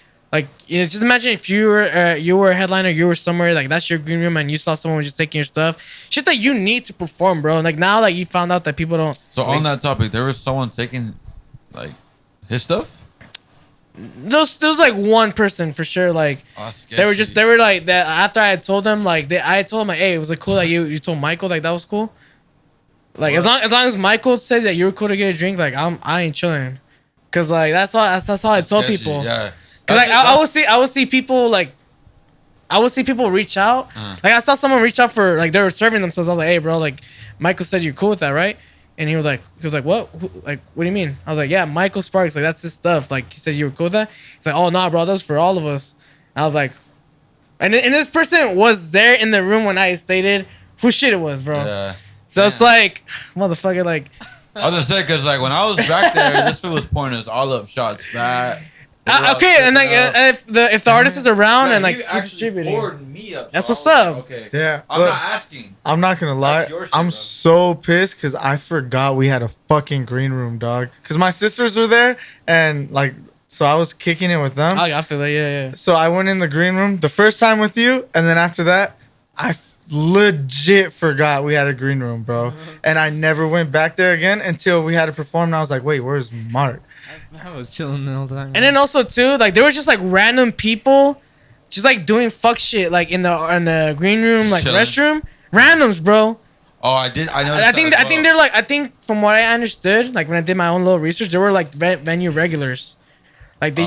just imagine if you were a headliner, you were somewhere like that's your green room and you saw someone just taking your stuff, shit that you need to perform, bro. Like now like you found out that people don't.
So on that topic, there was someone taking like his stuff.
There was like one person for sure. Like they were like that. After I had told them, like I had told them, like, hey, it was like cool that you told Michael like that was cool. Like as long as Michael said that you were cool to get a drink, like I ain't chilling, cause like that's how I told people.
Yeah.
Cause like I would see people like, I would see people reach out. Like I saw someone reach out for like they were serving themselves. I was like, hey, bro, like Michael said you're cool with that, right? And he was like, what? Like, what do you mean? I was like, yeah, Michael Sparks. Like, that's his stuff. Like, he said you were cool with that. He's like, oh, nah, bro, that's for all of us. And I was like, and this person was there in the room when I stated who shit it was, bro. Yeah. So it's like, motherfucker, like.
I was gonna say, because like when I was back there, this fool was pouring us all up shots fat.
Okay, and like if the artist is around and like
distributing, poured me up.
That's what's up.
Okay.
Yeah,
I'm not asking.
I'm not gonna lie. I'm so pissed because I forgot we had a fucking green room, dog. Because my sisters were there and like, so I was kicking it with them.
Oh, I feel that. Yeah.
So I went in the green room the first time with you, and then after that, I legit forgot we had a green room, bro. And I never went back there again until we had to perform. And I was like, wait, where's Mark?
I was chilling the whole time.
And then also too, like there was just like random people, just like doing fuck shit, like in the green room, like restroom, randoms, bro.
Oh, I did. I know.
I think they're like. I think from what I understood, like when I did my own little research, they were like venue regulars. Like they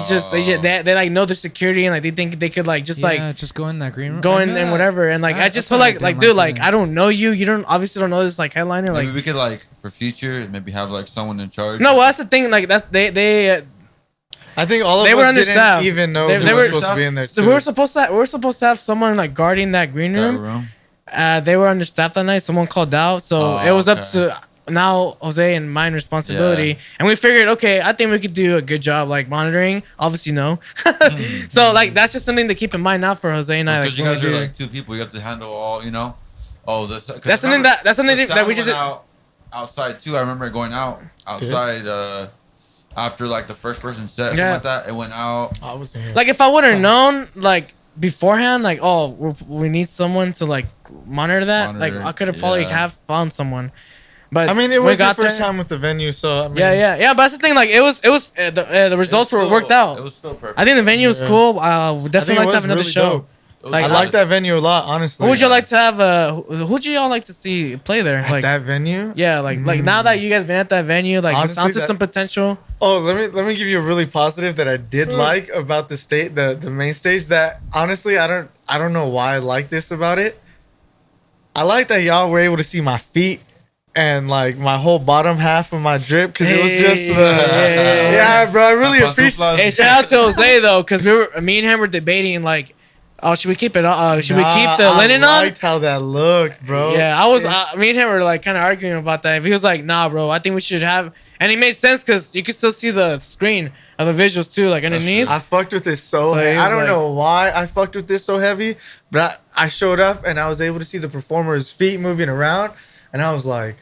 like know the security and like they think they could like just
just go in that green room,
go in and whatever, and like I just feel like dude, like I don't know you don't know this like headliner.
Maybe
like
we could like for future maybe have like someone in charge.
No, well that's the thing. Like that's they.
I think all of us didn't even know who was supposed to be in there.
So we were supposed to have someone like guarding that green room. They were understaffed that night. Someone called out, so it was up to now Jose and mine responsibility. And we figured, okay, I think we could do a good job like monitoring. Obviously, no. So like that's just something to keep in mind now for Jose and I.
Because you guys are like two people, you have to handle all. Oh, that's
something that we just
outside too. I remember going outside. After like the first person set, something like that, it went out.
I was here.
Like if I would have known like beforehand, like we need someone to like monitor that. Like I could have probably have found someone. But
I mean, it was your first time with the venue, so I mean,
yeah. But that's the thing. Like it was the results were worked out.
It was still perfect.
I think the venue was cool. We definitely like to have another show.
Dope. Like, I like that venue a lot, honestly.
Who would you like to have? Who'd you all like to see play there?
At that venue?
Yeah, like now that you guys been at that venue, like honestly, the sound system potential.
Oh, let me give you a really positive that I did like about the main stage. That honestly, I don't know why I like this about it. I like that y'all were able to see my feet and like my whole bottom half of my drip because it was just yeah, bro. I really appreciate.
Hey, shout out to Jose though, because me and him were debating like, oh, should we keep it? Should we keep the linen on?
I liked how that looked, bro.
Yeah, I was. Me and him were like kind of arguing about that. He was like, "Nah, bro. I think we should have." And it made sense because you could still see the screen of the visuals too, like underneath.
I fucked with this so heavy. I don't know why I fucked with this so heavy, but I showed up and I was able to see the performer's feet moving around, and I was like,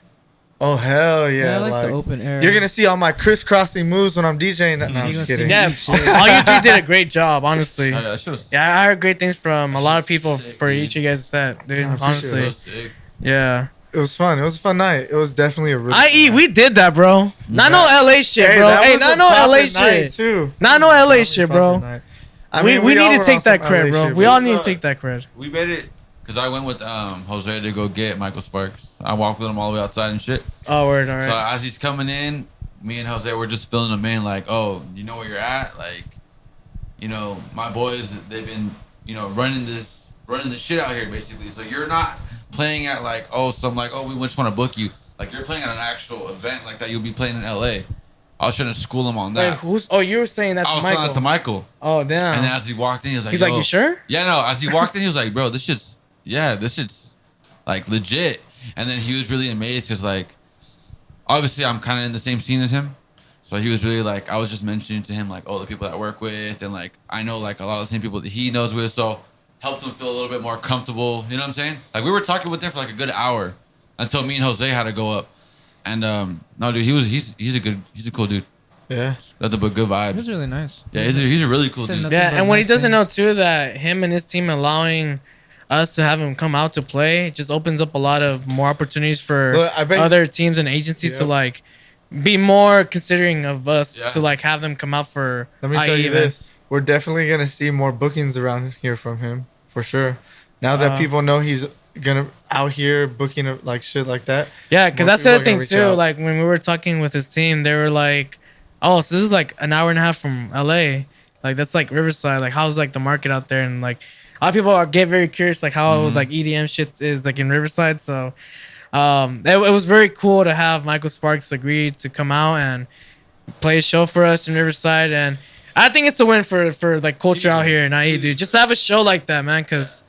"Oh hell yeah!"
I like the open air.
You're gonna see all my crisscrossing moves when I'm DJing. No, I'm just kidding.
Yeah, all you three did a great job, honestly. Yeah, I heard great things from a lot of people for each of you guys' set, dude. Honestly, yeah.
It was fun. It was a fun night. It was definitely a really
we did that, bro. Not no LA shit, bro. Hey, not no LA shit.
Too.
Not no LA shit, bro. I mean, we need to take that credit, bro. We all need to take that credit.
We made it. Because I went with Jose to go get Michael Sparks. I walked with him all the way outside and shit.
Oh, word, all right.
So as he's coming in, me and Jose were just filling him in like, oh, you know where you're at? Like, my boys, they've been, running this running the shit out here, basically. So you're not playing at like, we just want to book you. Like you're playing at an actual event like that. You'll be playing in LA. I was trying to school him on that.
Wait, you were saying that's Michael. I was saying that to
Michael.
Oh, damn.
And then as he walked in, he was like,
you sure?
Yeah, no. As he walked in, he was like, bro, this shit's like legit. And then he was really amazed because like, obviously I'm kind of in the same scene as him. So he was really like, I was just mentioning to him like, the people that I work with. And like, I know like a lot of the same people that he knows with. So helped him feel a little bit more comfortable. You know what I'm saying? Like we were talking with him for like a good hour until me and Jose had to go up. And no, dude, he's a cool dude.
Yeah,
nothing but good vibes.
He was really nice.
Yeah, he's a really cool dude.
Yeah, and what he doesn't know too, that him and his team allowing us to have him come out to play just opens up a lot of more opportunities for other teams and agencies to like be more considering of us to like have them come out for.
Let me tell you this: we're definitely gonna see more bookings around here from him for sure. Now that people know he's gonna out here booking like shit like that.
Yeah, because that's the other thing too. Like when we were talking with his team, they were like, "Oh, so this is like an hour and a half from LA. Like that's like Riverside. Like how's like the market out there?" And like a lot of people get very curious like how like EDM shit is like in Riverside. So it was very cool to have Michael Sparks agree to come out and play a show for us in Riverside. And I think it's a win for like culture out here in IE, dude. Just to have a show like that, man, because.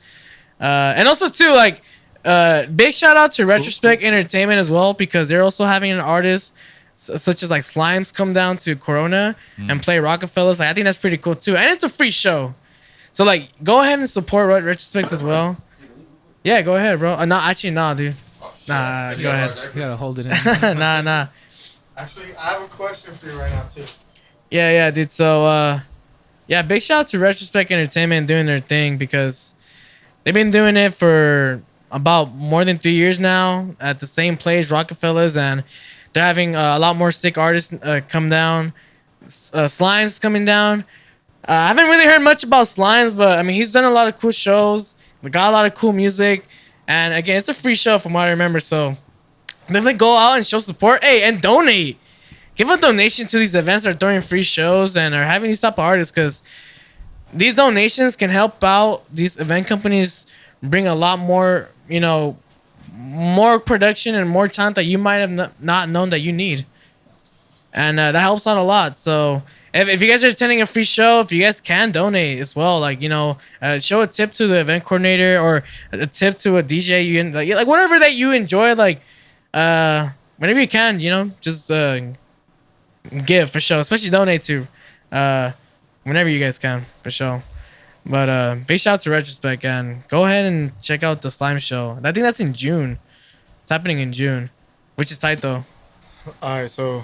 And also too, like, big shout out to Retrospekt Entertainment as well, because they're also having an artist such as like Slimes come down to Corona and play Rockefellers. Like, I think that's pretty cool too, and it's a free show. So like, go ahead and support Retrospekt as well. Yeah, go ahead, bro. Nah, dude. Nah, go ahead.
You gotta hold it in.
Nah.
Actually, I have a question for you right now too.
Yeah, dude. So, big shout out to Retrospekt Entertainment doing their thing, because they've been doing it for about more than 3 years now at the same place, Rockefellers, and they're having a lot more sick artists come down. Slimes coming down. I haven't really heard much about Slimes, but I mean, he's done a lot of cool shows. They got a lot of cool music, and again, it's a free show from what I remember. So definitely go out and show support. Hey, and donate. Give a donation to these events that are throwing free shows and are having these type of artists, because these donations can help out these event companies bring a lot more, more production and more talent that you might have not known that you need. And that helps out a lot. So if you guys are attending a free show, if you guys can donate as well, like, show a tip to the event coordinator or a tip to a DJ, like whatever that you enjoy, like, whenever you can, just give for sure, especially donate to, whenever you guys can, for sure. But big shout out to Retrospekt, and go ahead and check out the Slime Show. I think that's in June. It's happening in June, which is tight though.
All right, so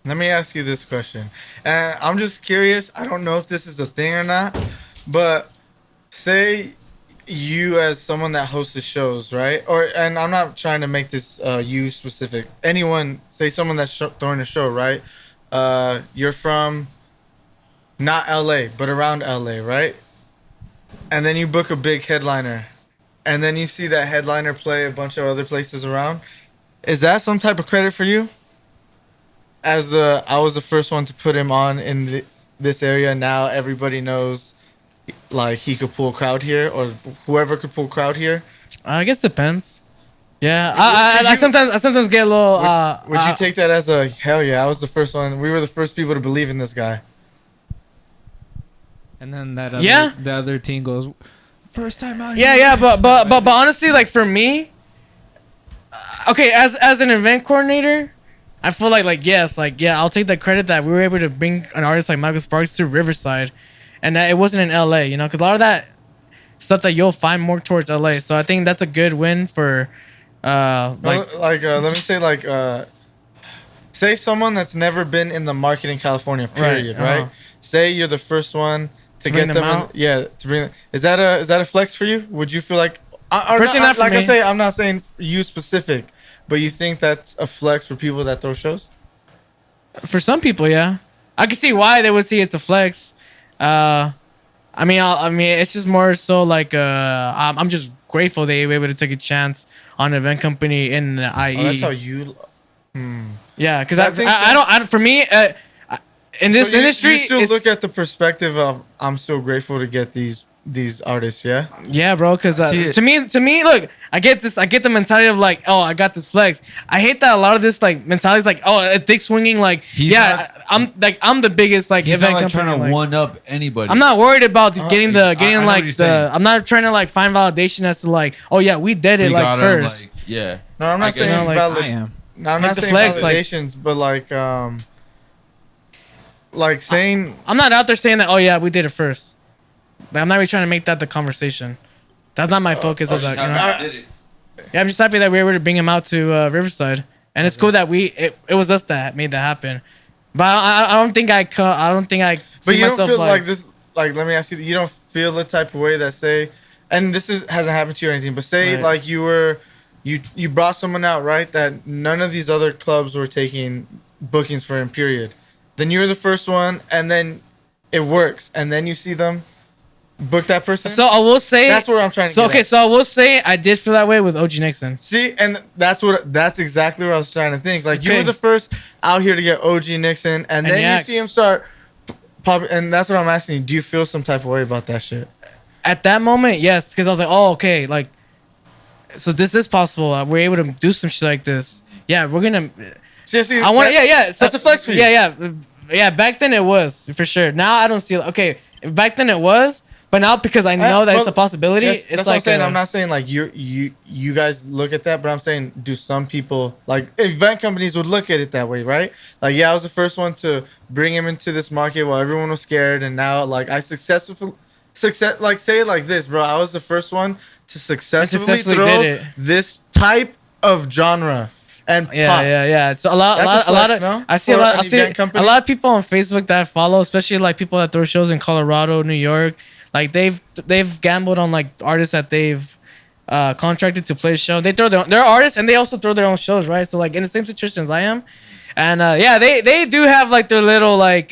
let me ask you this question. And I'm just curious. I don't know if this is a thing or not, but say you as someone that hosts the shows, right? And I'm not trying to make this you specific. Anyone, say someone that's throwing a show, right? You're from not LA, but around LA, right? And then you book a big headliner, and then you see that headliner play a bunch of other places around. Is that some type of credit for you? I was the first one to put him on in this area. Now everybody knows, like, he could pull a crowd here, or whoever could pull a crowd here.
I guess it depends. Yeah, I sometimes get a little.
Would you take that as a hell yeah? I was the first one. We were the first people to believe in this guy.
And then the other team goes, first time out.
Yeah, but honestly, like for me, okay, as an event coordinator, I feel like yes, I'll take the credit that we were able to bring an artist like Michael Sparks to Riverside, and that it wasn't in LA, because a lot of that stuff that you'll find more towards LA. So I think that's a good win for, let
me say say someone that's never been in the market in California, period, right? Say you're the first one to get them out. To bring. Is that a flex for you? Would you feel like? I'm not saying you specific, but you think that's a flex for people that throw shows?
For some people, yeah, I can see why they would see it's a flex. I mean, it's just more so like I'm just grateful they were able to take a chance on an event company in the IE.
Oh, that's how you.
Yeah, because I don't. For me, in this industry,
you still look at the perspective of I'm so grateful to get these these artists, yeah?
Yeah, bro. Because to me, look, I get the mentality of like, oh, I got this flex. I hate that a lot of this like mentality is like, oh, a dick swinging. Like, I'm the biggest like event
not, like,
company.
Trying to
like,
one up anybody.
I'm not worried about getting I'm not trying to like find validation as to like, oh yeah, we did it like first.
Like, yeah.
No, I'm not saying
I am.
No, I'm not saying
flex,
validations, but like saying
I'm not out there saying that. Oh yeah, we did it first. Like, I'm not really trying to make that the conversation. That's not my focus of that. You know? Yeah, I'm just happy that we were able to bring him out to Riverside, and it's cool that it was us that made that happen. But I don't think I
But you don't feel like this. Like, let me ask you, you don't feel the type of way that say, and hasn't happened to you or anything, but say
right.
like you brought someone out, right? That none of these other clubs were taking bookings for him. Period. Then you're the first one, and then it works, and then you see them book that person.
So I will say
that's where I'm trying to. So
okay, so I will say I did feel that way with OG Nixon.
See, and that's exactly what I was trying to think. Like you were the first out here to get OG Nixon, and then you see him start popping, and that's what I'm asking you. Do you feel some type of way about that shit?
At that moment, yes, because I was like, oh, okay, like, so this is possible. We're able to do some shit like this. Yeah, we're gonna.
See,
I want. Yeah. So,
that's a flex for you.
Yeah. Back then it was for sure. Now I don't see. Okay, back then it was. But now, because I know that it's a possibility,
yes,
it's
that's
like
what I'm saying. I'm not saying like you guys look at that, but I'm saying do some people like event companies would look at it that way, right? Like, yeah, I was the first one to bring him into this market while everyone was scared, and now like I like say it like this, bro. I was the first one to successfully throw this type of genre. And
yeah. So a lot of I see a lot of people on Facebook that I follow, especially like people that throw shows in Colorado, New York. Like they've gambled on like artists that they've contracted to play a show. They throw their artists, and they also throw their own shows, right? So like in the same situation as I am, and they do have like their little like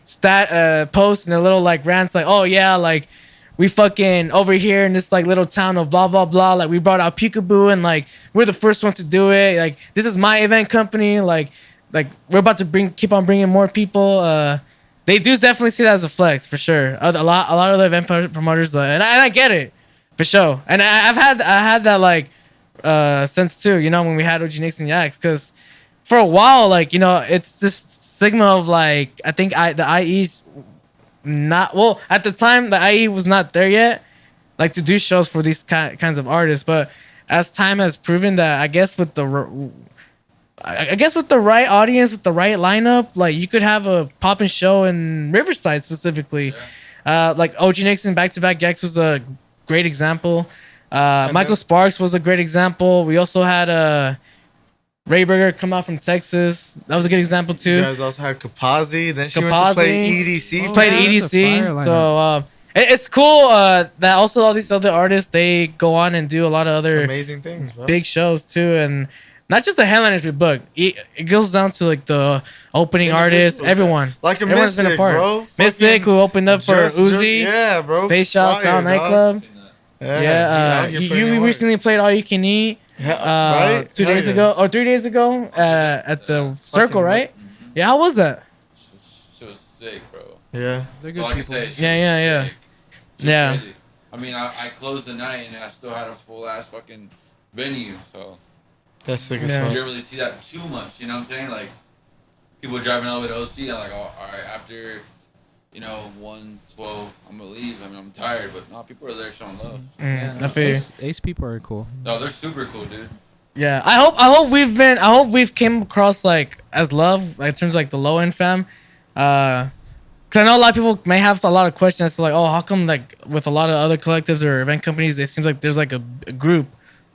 stat posts and their little like rants, like, oh yeah, like we fucking over here in this like little town of blah blah blah, like we brought out Peekaboo, and like we're the first ones to do it. Like this is my event company. Like we're about to keep on bringing more people. They do definitely see that as a flex for sure. A lot of the event promoters, and I get it for sure. And I had that like sense too. You know, when we had OG Nixon Yaks, because for a while, like, you know, it's this stigma of like, I think the IE's not, well, at the time the IE was not there yet, like to do shows for these kinds of artists. But as time has proven that, I guess with the right audience, with the right lineup, like you could have a poppin' show in Riverside specifically. Yeah. Like OG Nixon back-to-back Gex was a great example. Michael Sparks was a great example. We also had Ray Burger come out from Texas. That was a good example too.
You guys also had Kapazi. Then she went to play EDC.
Played EDC. So it's cool that also all these other artists, they go on and do a lot of other
amazing things, bro.
Big shows too, and not just the headliners we book. It goes down to like the opening artists, everyone.
Like Everyone's Mystic, been a part. Bro.
Mystic, who opened up for Uzi.
Yeah, bro.
Space Shop, Sound Nightclub. Yeah. You recently played All You Can Eat.
Yeah, right?
2 days ago or 3 days ago at the Circle, right? Yeah, how was that?
She was sick, bro.
Yeah,
they're good
like
people.
I said,
Yeah.
Crazy. I mean, I closed the night and I still had a full ass fucking venue, so.
That's sick as fuck.
You don't really see that too much, you know what I'm saying? Like, people driving all the way to OC, I'm like, oh, all right, after, 1:12, I'm gonna leave. I mean, I'm tired, but no, people are there showing love.
I feel
Ace people are cool.
No, they're super cool, dude.
Yeah, I hope we've came across like as love, like, in terms of like the low end fam. Cause I know a lot of people may have a lot of questions as to like, oh, how come like with a lot of other collectives or event companies, it seems like there's like a group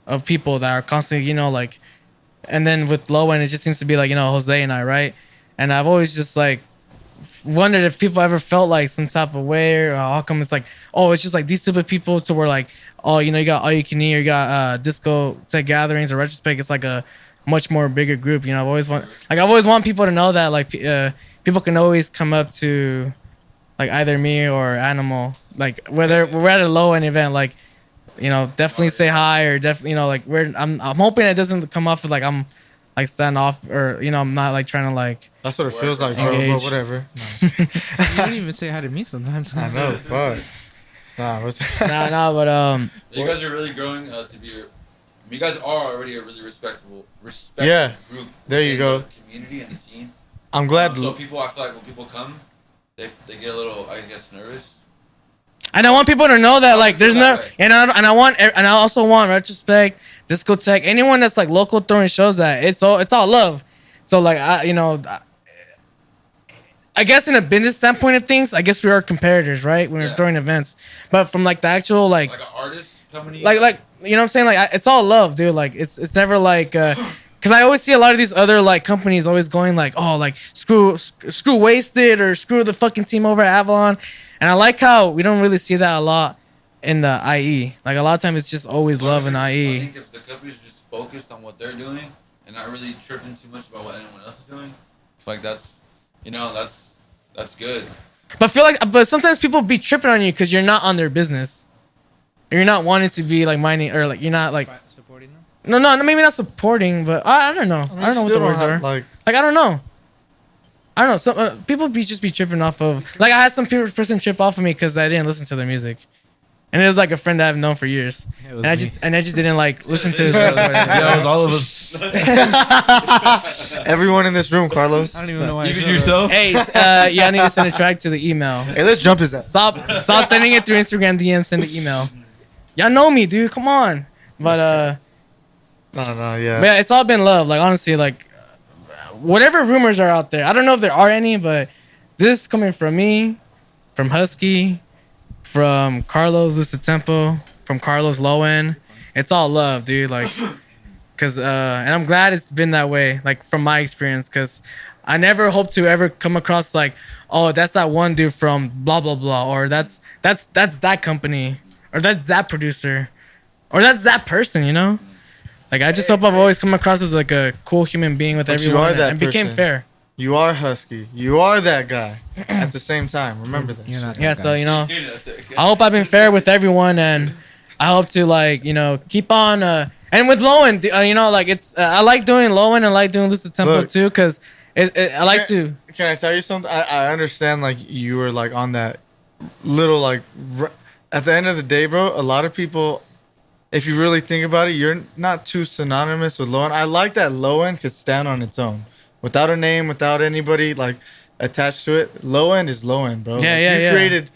of people that are constantly, like, and then with low end, it just seems to be like, Jose and I, right? And I've always just like wondered if people ever felt like some type of way, or how come it's like, oh, it's just like these stupid people to where like, oh, you got All You Can Eat, or you got disco tech gatherings or retrospect. It's like a much more bigger group. I've always want people to know that like people can always come up to like either me or Animal, like whether we're at a low end event, like, definitely say hi, or definitely, like I'm hoping it doesn't come off as like I'm like stand off, or I'm not like trying to like.
That's what it feels like, bro. But whatever.
No, you don't even say hi to me sometimes.
I know, fuck.
Nah, but
you guys are really growing to be. You guys are already a really respectable group.
There you go.
The community and the scene.
I'm glad.
So people, I feel like when people come, they get a little, I guess, nervous.
And I want people to know that like there's no, and I also want Retrospekt, Discotheque, anyone that's like local throwing shows that it's all love. So like I guess in a business standpoint of things, I guess we are competitors, right? When we're throwing events, but from like the actual like an artist company, like you know what I'm saying, like it's all love, dude. Like it's never like because I always see a lot of these other like companies always going like, oh, like screw Wasted or screw the fucking team over at Avalon. And I like how we don't really see that a lot in the IE. Like a lot of times it's just always love in IE.
I think if the company's just focused on what they're doing and not really tripping too much about what anyone else is doing, I feel like that's good.
But sometimes people be tripping on you because you're not on their business. Or you're not wanting to be like minding, or like you're not like
supporting them.
No, maybe not supporting, but I don't know. I don't know what the words are. Like I don't know. I don't know. Some people just be tripping off of. Like I had some person trip off of me because I didn't listen to their music, and it was like a friend that I've known for years, and I just didn't like listen to his.
Yeah, it was all of us.
Everyone in this room, Carlos.
I don't even know why.
Even yourself.
Hey, I need to send a track to the email.
Hey, let's jump his ass.
Stop sending it through Instagram DM. Send the email. Y'all know me, dude. Come on. But
yeah.
But yeah, it's all been love. Like honestly, like. Whatever rumors are out there, I don't know if there are any, but this is coming from me, from Husky, from Carlos Luce Tempo, from Carlos Lowen. It's all love, dude. Like, cause and I'm glad it's been that way. Like from my experience, cause I never hope to ever come across like, oh, that's that one dude from blah blah blah, or that's that company, or that's that producer, or that's that person, you know. Like I just hope I've always come across as like a cool human being with everyone, and became fair.
You are Husky. You are that guy. At the same time, remember that.
You're not
yeah,
that
so
guy.
I hope I've been fair with everyone, and I hope to like keep on. And with Lowen, like it's I like doing Lowen and I like doing Lucid Tempo too, cause I like to.
Can I tell you something? I understand like you were like on that little like at the end of the day, bro. A lot of people. If you really think about it, you're not too synonymous with Lowen. I like that Lowen could stand on its own. Without a name, without anybody like attached to it. Lowen is Lowen, bro. You created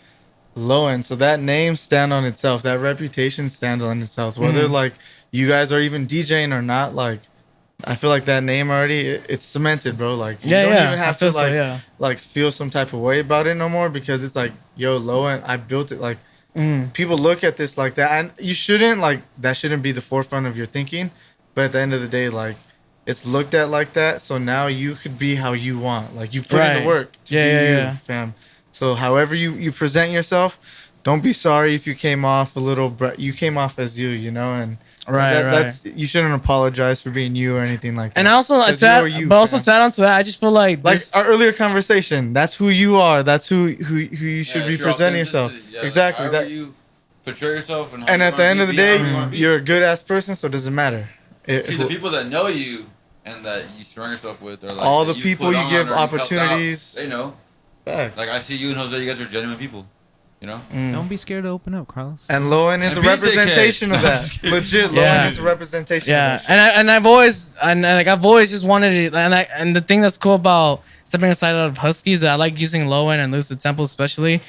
Lowen, so that name stand on itself. That reputation stands on itself. Whether like you guys are even DJing or not, like I feel like that name already it's cemented, bro. Like you don't even have to like feel some type of way about it no more, because it's like, yo, Lowen, I built it. Like people look at this like that, and you shouldn't like that shouldn't be the forefront of your thinking. But at the end of the day, like it's looked at like that. So now you could be how you want. Like you put in the work to be you, fam. So however you present yourself, don't be sorry if you came off a little. You came off as you, and that's you shouldn't apologize for being you or anything like that.
And also to add on to that, I just feel like
our earlier conversation. That's who you are. That's who you should be presenting yourself.
Yeah,
exactly.
That you portray yourself, and
at the end of the day, you're a good ass person, so it doesn't matter.
See, the people that know you and that you surround yourself with are like
all the people you give opportunities.
They know.
Facts.
Like I see you and Jose. You guys are genuine people.
Don't be scared to open up, Carlos.
And Lowen is a representation of that. Legit, Lowen is a representation.
Yeah, of that and I've always just wanted it. And the thing that's cool about stepping aside out of Husky is that I like using Lowen and Lucid Temple especially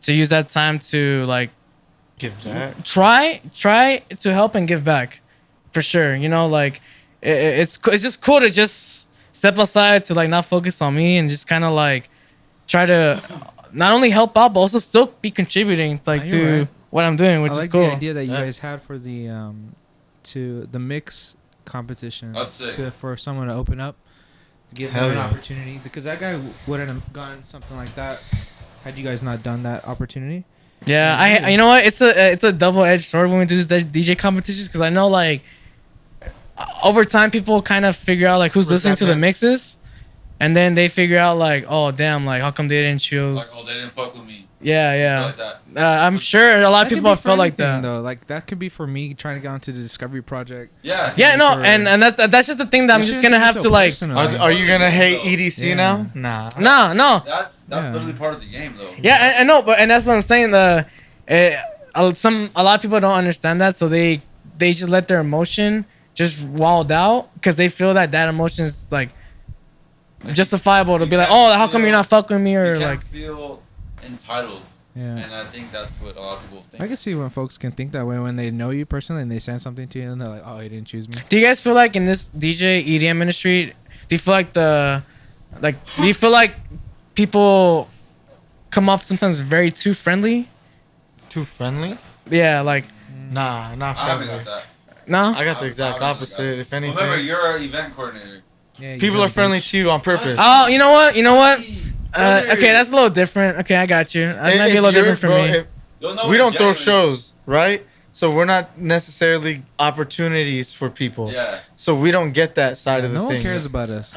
to use that time to like
give back.
Try to help and give back, for sure. Like it's just cool to just step aside to like not focus on me and just kind of like try to. Not only help out, but also still be contributing to what I'm doing, which is cool.
I like the idea that you guys had for the mix competition for someone to open up, to give them an opportunity, because that guy wouldn't have gotten something like that had you guys not done that opportunity.
Yeah, you know what? It's a double-edged sword when we do these DJ competitions, because I know like over time people kind of figure out like who's listening to the mixes. And then they figure out like, oh damn, like how come they didn't choose?
Like, oh, they didn't fuck with me.
Yeah.
Like that.
I'm sure a lot of people have felt like that.
Though. Like that could be for me trying to get onto the Discovery project.
Yeah.
Yeah, no, and that's just the thing that I'm just gonna have to like.
Are you gonna hate EDC now? Nah.
No.
That's literally part of the game, though.
Yeah, I know, but that's what I'm saying. A lot of people don't understand that, so they just let their emotion just wild out because they feel that emotion is like justifiable to be like, oh, how come you're not fucking with me or
you can't
like
feel entitled.
Yeah.
And I think that's what a lot of people think.
I can see when folks can think that way when they know you personally and they send something to you and they're like, oh, he didn't choose me.
Do you guys feel like in this DJ EDM industry, do you feel like do you feel like people come off sometimes very too friendly?
Too friendly?
Yeah, like
Nah, not
I haven't
friendly.
got that.
no.
I got the exact opposite. If anything,
Remember, you're an event coordinator.
Yeah,
people are friendly to you on purpose.
Oh, you know what? Okay, that's a little different. Okay, I got you. That might be a little different for me.
We don't throw shows, right? So we're not necessarily opportunities for people.
Yeah.
So we don't get that side of the
no
thing.
one cares about us.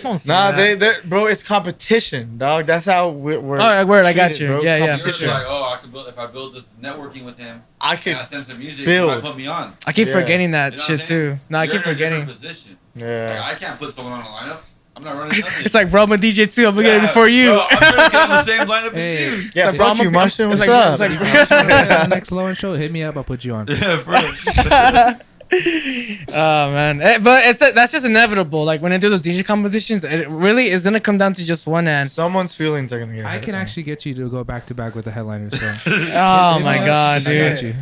Don't say
Nah,
that.
bro, it's competition, dog. That's how we're.
Oh, word, I got
treated,
you.
bro.
Yeah, yeah.
You're just
Competition.
like, oh, I could build if I build this networking with him.
I
And
could
I send some music.
build.
He might put me on.
I keep
Yeah.
forgetting that
You know what I'm
shit
saying?
too. No, I
You're
keep
in a
forgetting.
different position.
Yeah.
Like, I can't put someone on a lineup. I'm not running nothing.
It's like, bro, I'm a DJ too. I'm gonna get it before you.
Bro, I'm trying to get on the same lineup
Hey.
as you.
Yeah,
like,
fuck
bro,
you, Martian.
it's
What's
like-
up?
it's like-
Next low end show, hit me up. I'll put you on.
Yeah, for real.
Oh man, but that's just inevitable. Like when I do those DJ competitions, it really is gonna come down to just one end.
Someone's feelings are gonna get
I
hurt.
can actually get you to go back to back with the headliner. So
Oh my god,
I got
dude.
you.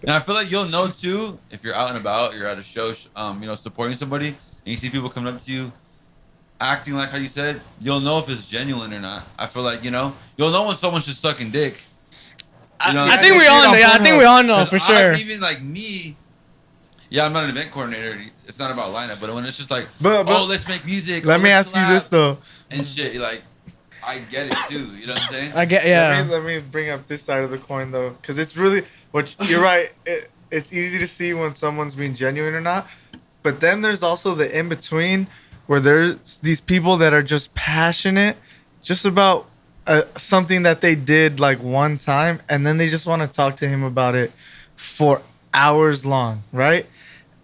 And I feel like you'll know too if you're out and about, you're at a show, supporting somebody, and you see people coming up to you, acting like how you said. You'll know if it's genuine or not. I feel like you'll know when someone's just sucking dick. You know,
I think we all know. Yeah, I think we all know for sure.
Even like me. Yeah, I'm not an event coordinator. It's not about lineup, but when it's just like,
But-
let's make music.
Let me
let's
ask you
collab,
this though.
and shit. Like, I get it too. You know what I'm saying?
I get yeah.
Let me bring up this side of the coin though, because it's really what you're right. It's easy to see when someone's being genuine or not, but then there's also the in between where there's these people that are just passionate, just about something that they did like one time, and then they just want to talk to him about it for hours long, right?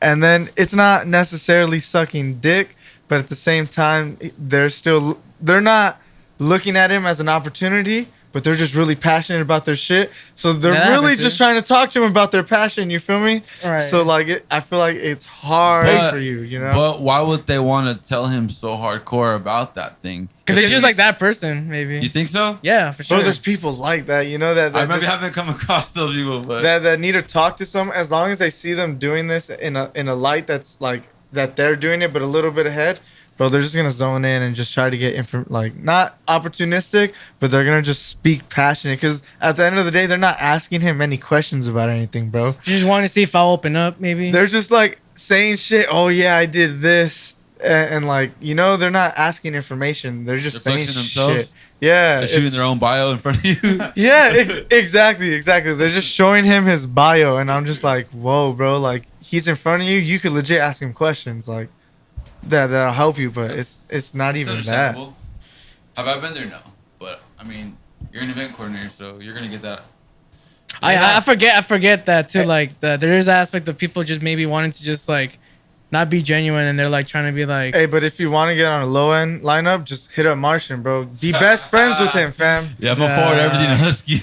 And then it's not necessarily sucking dick, but at the same time, they're not looking at him as an opportunity, but they're just really passionate about their shit. So they're
That
really
happens,
just
too.
trying to talk to him about their passion. You feel me?
Right.
So like, I feel like it's hard for you. You know.
But why would they want to tell him so hardcore about that thing?
Because they're just like that person, maybe.
You think so?
Yeah, for sure.
Bro, there's people like that. You know that
I maybe
just-
haven't come across those people, but
that need to talk to someone. As long as they see them doing this in a light that's like that they're doing it, but a little bit ahead, bro, they're just gonna zone in and just try to get like not opportunistic, but they're gonna just speak passionate. Because at the end of the day, they're not asking him any questions about anything, bro.
You just want to see if I'll open up, maybe.
They're just like saying shit. Oh yeah, I did this, and like they're not asking information. They're just
They're
saying
flexing themselves?
shit. Yeah,
they're shooting
it's-
their own bio in front of you.
Yeah, exactly. They're just showing him his bio, and I'm just like, whoa, bro. Like he's in front of you. You could legit ask him questions like that'll help you, but it's not
It's
even that.
understandable. Have I been there? No, but I mean, you're an event coordinator, so you're gonna get that.
I forget that too. Like there is an aspect of people just maybe wanting to just like not be genuine, and they're like trying to be like.
Hey, but if you want to get on a low end lineup, just hit up Martian, bro. Be best friends with him, fam.
Yeah, I'm gonna forward everything to Husky.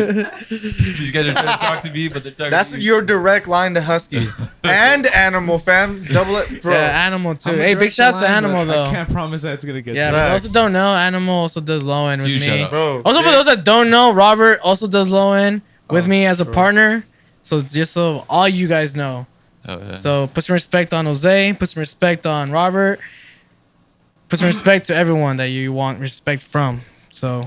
These guys are trying to talk to me, but they're talking
That's
to me.
your direct line to Husky and Animal, fam. Double it, bro.
Yeah, Animal too.
I'm a
Hey, big
direct
shout out to
line,
Animal
but
though.
I can't promise that it's gonna get.
Yeah,
to
for
that.
those who don't know, Animal also does low end with
You shut
me.
up.
Bro.
Also, for those that don't know, Robert also does low end with me as a
true.
partner. So just so all you guys know.
Oh, yeah.
So put some respect on Jose. Put some respect on Robert. Put some respect to everyone that you want respect from. So,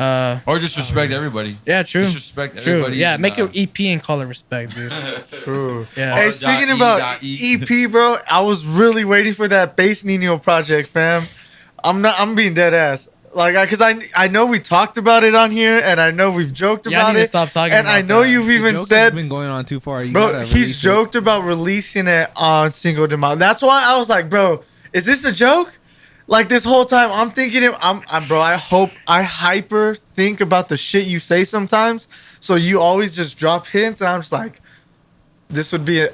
or just respect everybody.
yeah, true.
Just respect
True.
everybody.
Yeah,
and,
make your EP and call it respect, dude.
True.
Yeah.
Hey,
R.
speaking
E.
about
E.
EP, bro, I was really waiting for that bass Nino project, fam. I'm being dead ass. Like, cause I know we talked about it on here, and I know we've joked
Y'all
about
need to
it.
stop talking
and
about
I know
that.
you've
The
even
joke has
said,
been going on too far. You
bro,
gotta
he's
release it.
joked about releasing it on Single Demand. That's why I was like, bro, is this a joke? Like this whole time, I'm thinking, bro. I hope I hyper think about the shit you say sometimes. So you always just drop hints, and I'm just like, this would be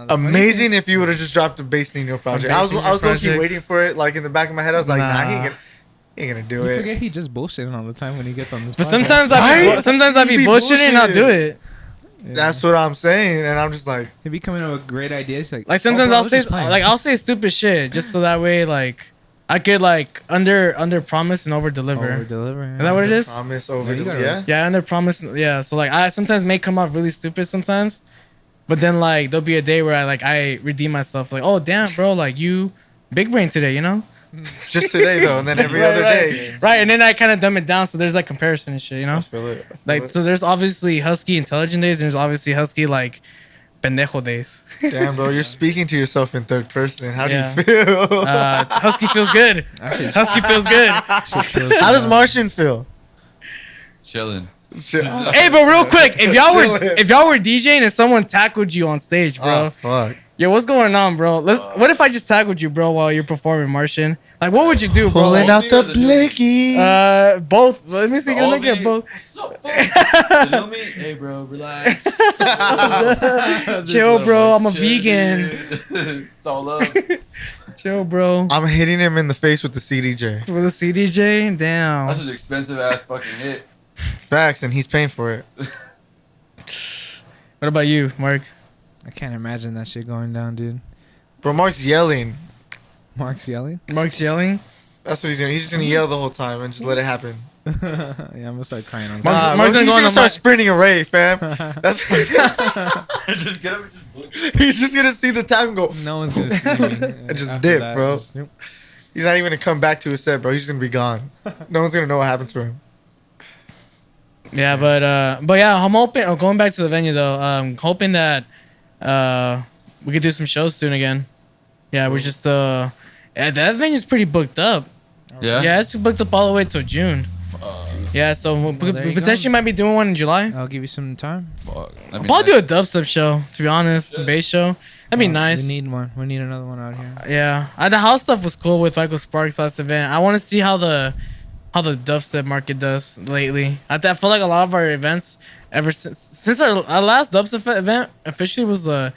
amazing if you would have just dropped a bass Nino project. I was low-key waiting for it, like in the back of my head. I was like, nah, he ain't gonna do it.
You forget he just bullshitting all the time when he gets on this.
But
podcast.
sometimes I be bullshitting and I'll do it.
Yeah.
That's what I'm saying, and I'm just like,
he'd be coming up with great ideas. Like
sometimes I'll say stupid shit just so that way like I could like under promise and over deliver. Is that what it is?
Promise over deliver. Yeah.
Yeah, under promise. Yeah. So like I sometimes may come off really stupid sometimes, but then like there'll be a day where I redeem myself. Like, oh damn, bro, like you big brain today, you know?
Just today though, and then every other day.
Right, and then I kind of dumb it down so there's like comparison and shit, you know?
I feel it.
Like so there's obviously husky intelligent days and there's obviously husky like pendejo days.
Damn, bro, you're speaking to yourself in third person. How do you feel?
Husky feels good. Husky feels good.
How does Martian feel?
Chilling.
Hey, but real quick, if y'all were DJing and someone tackled you on stage, bro.
Oh, fuck.
Yo, what's going on, bro? What if I just tackled you, bro, while you're performing, Martian? Like, what would you do, bro?
Pulling out the blicky.
Both. Let me see. Let me get both.
You know me? Hey, bro, relax.
Chill, bro. I'm a vegan.
It's all love.
Chill, bro.
I'm hitting him in the face with the CDJ.
With a CDJ? Damn.
That's an expensive ass fucking hit.
Facts, and he's paying for it.
What about you, Mark?
I can't imagine that shit going down, dude.
Bro, Mark's yelling.
Mark's yelling?
Mark's yelling?
That's what he's doing. He's just gonna yell the whole time and just let it happen.
Yeah, I'm gonna start crying on
Mark's
he's gonna start sprinting away, fam. That's what he's
just get up and just book.
He's just gonna see the time and go.
No one's gonna see me.
And just dip, bro. He's not even gonna come back to his set, bro. He's just gonna be gone. No one's gonna know what happened to him.
Yeah, but yeah, I'm hoping. Going back to the venue though, hoping that we could do some shows soon again. Yeah, we're just that venue's pretty booked up.
Yeah.
Yeah, it's booked up all the way till June. Yeah, so we potentially might be doing one in July.
I'll give you some time.
Fuck.
I'll probably do a dubstep show, to be honest, a bass show. That'd be nice.
We need one. We need another one out here.
Yeah, the house stuff was cool with Michael Sparks last event. I want to see how the dubstep market does lately. I feel like a lot of our events ever since our last dubstep event officially was the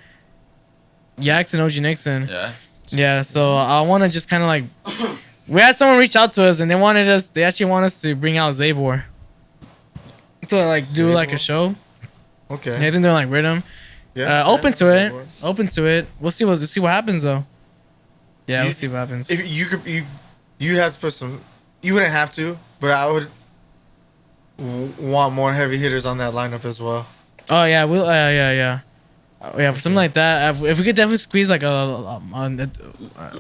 Yaks and OG Nixon.
Yeah.
Yeah, so I want to just kind of like we had someone reach out to us and they actually want us to bring out Zabor to like do like a show.
Okay.
They've been doing like rhythm.
Yeah.
Open to it. Open to it. We'll see what happens though. Yeah, we'll see what happens.
If you have to put some. You wouldn't have to, but I would want more heavy hitters on that lineup as well.
Oh yeah, we'll yeah. For something like that, if we could definitely squeeze like a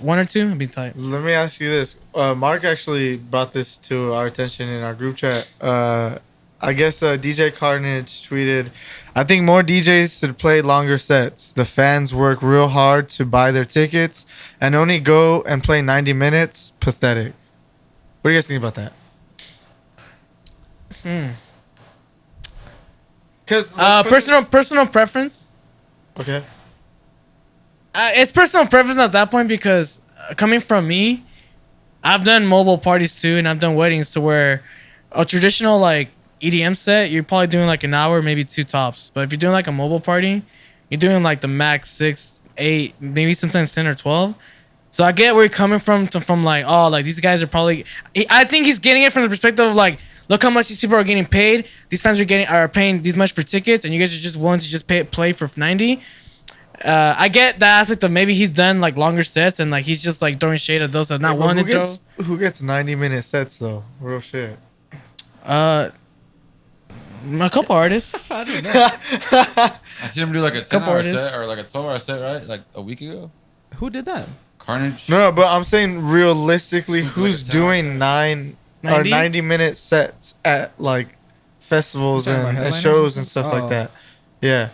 one or two, it'd be tight.
Let me ask you this: Mark actually brought this to our attention in our group chat. I guess DJ Carnage tweeted, "I think more DJs should play longer sets. The fans work real hard to buy their tickets and only go and play 90 minutes. Pathetic." What do you guys think about that? Because
personal preference.
Okay.
It's personal preference at that point because coming from me, I've done mobile parties too, and I've done weddings to where a traditional like EDM set, you're probably doing like an hour, maybe two tops. But if you're doing like a mobile party, you're doing like the max 6, 8, maybe sometimes 10 or 12. So I get where you're coming from like, oh, like these guys are probably. I think he's getting it from the perspective of like, look how much these people are getting paid. These fans are paying this much for tickets, and you guys are just willing to just play for 90. I get that aspect of maybe he's done like longer sets and like he's just like throwing shade at those that not wanting to throw.
Who gets 90-minute sets though? Real shit.
A couple artists.
I don't know. I seen him do like a 10-hour set or like a 12-hour set, right? Like a week ago.
Who did that?
Carnage.
No, but I'm saying realistically, who's doing 90-minute sets at like festivals and shows and stuff like that? Yeah.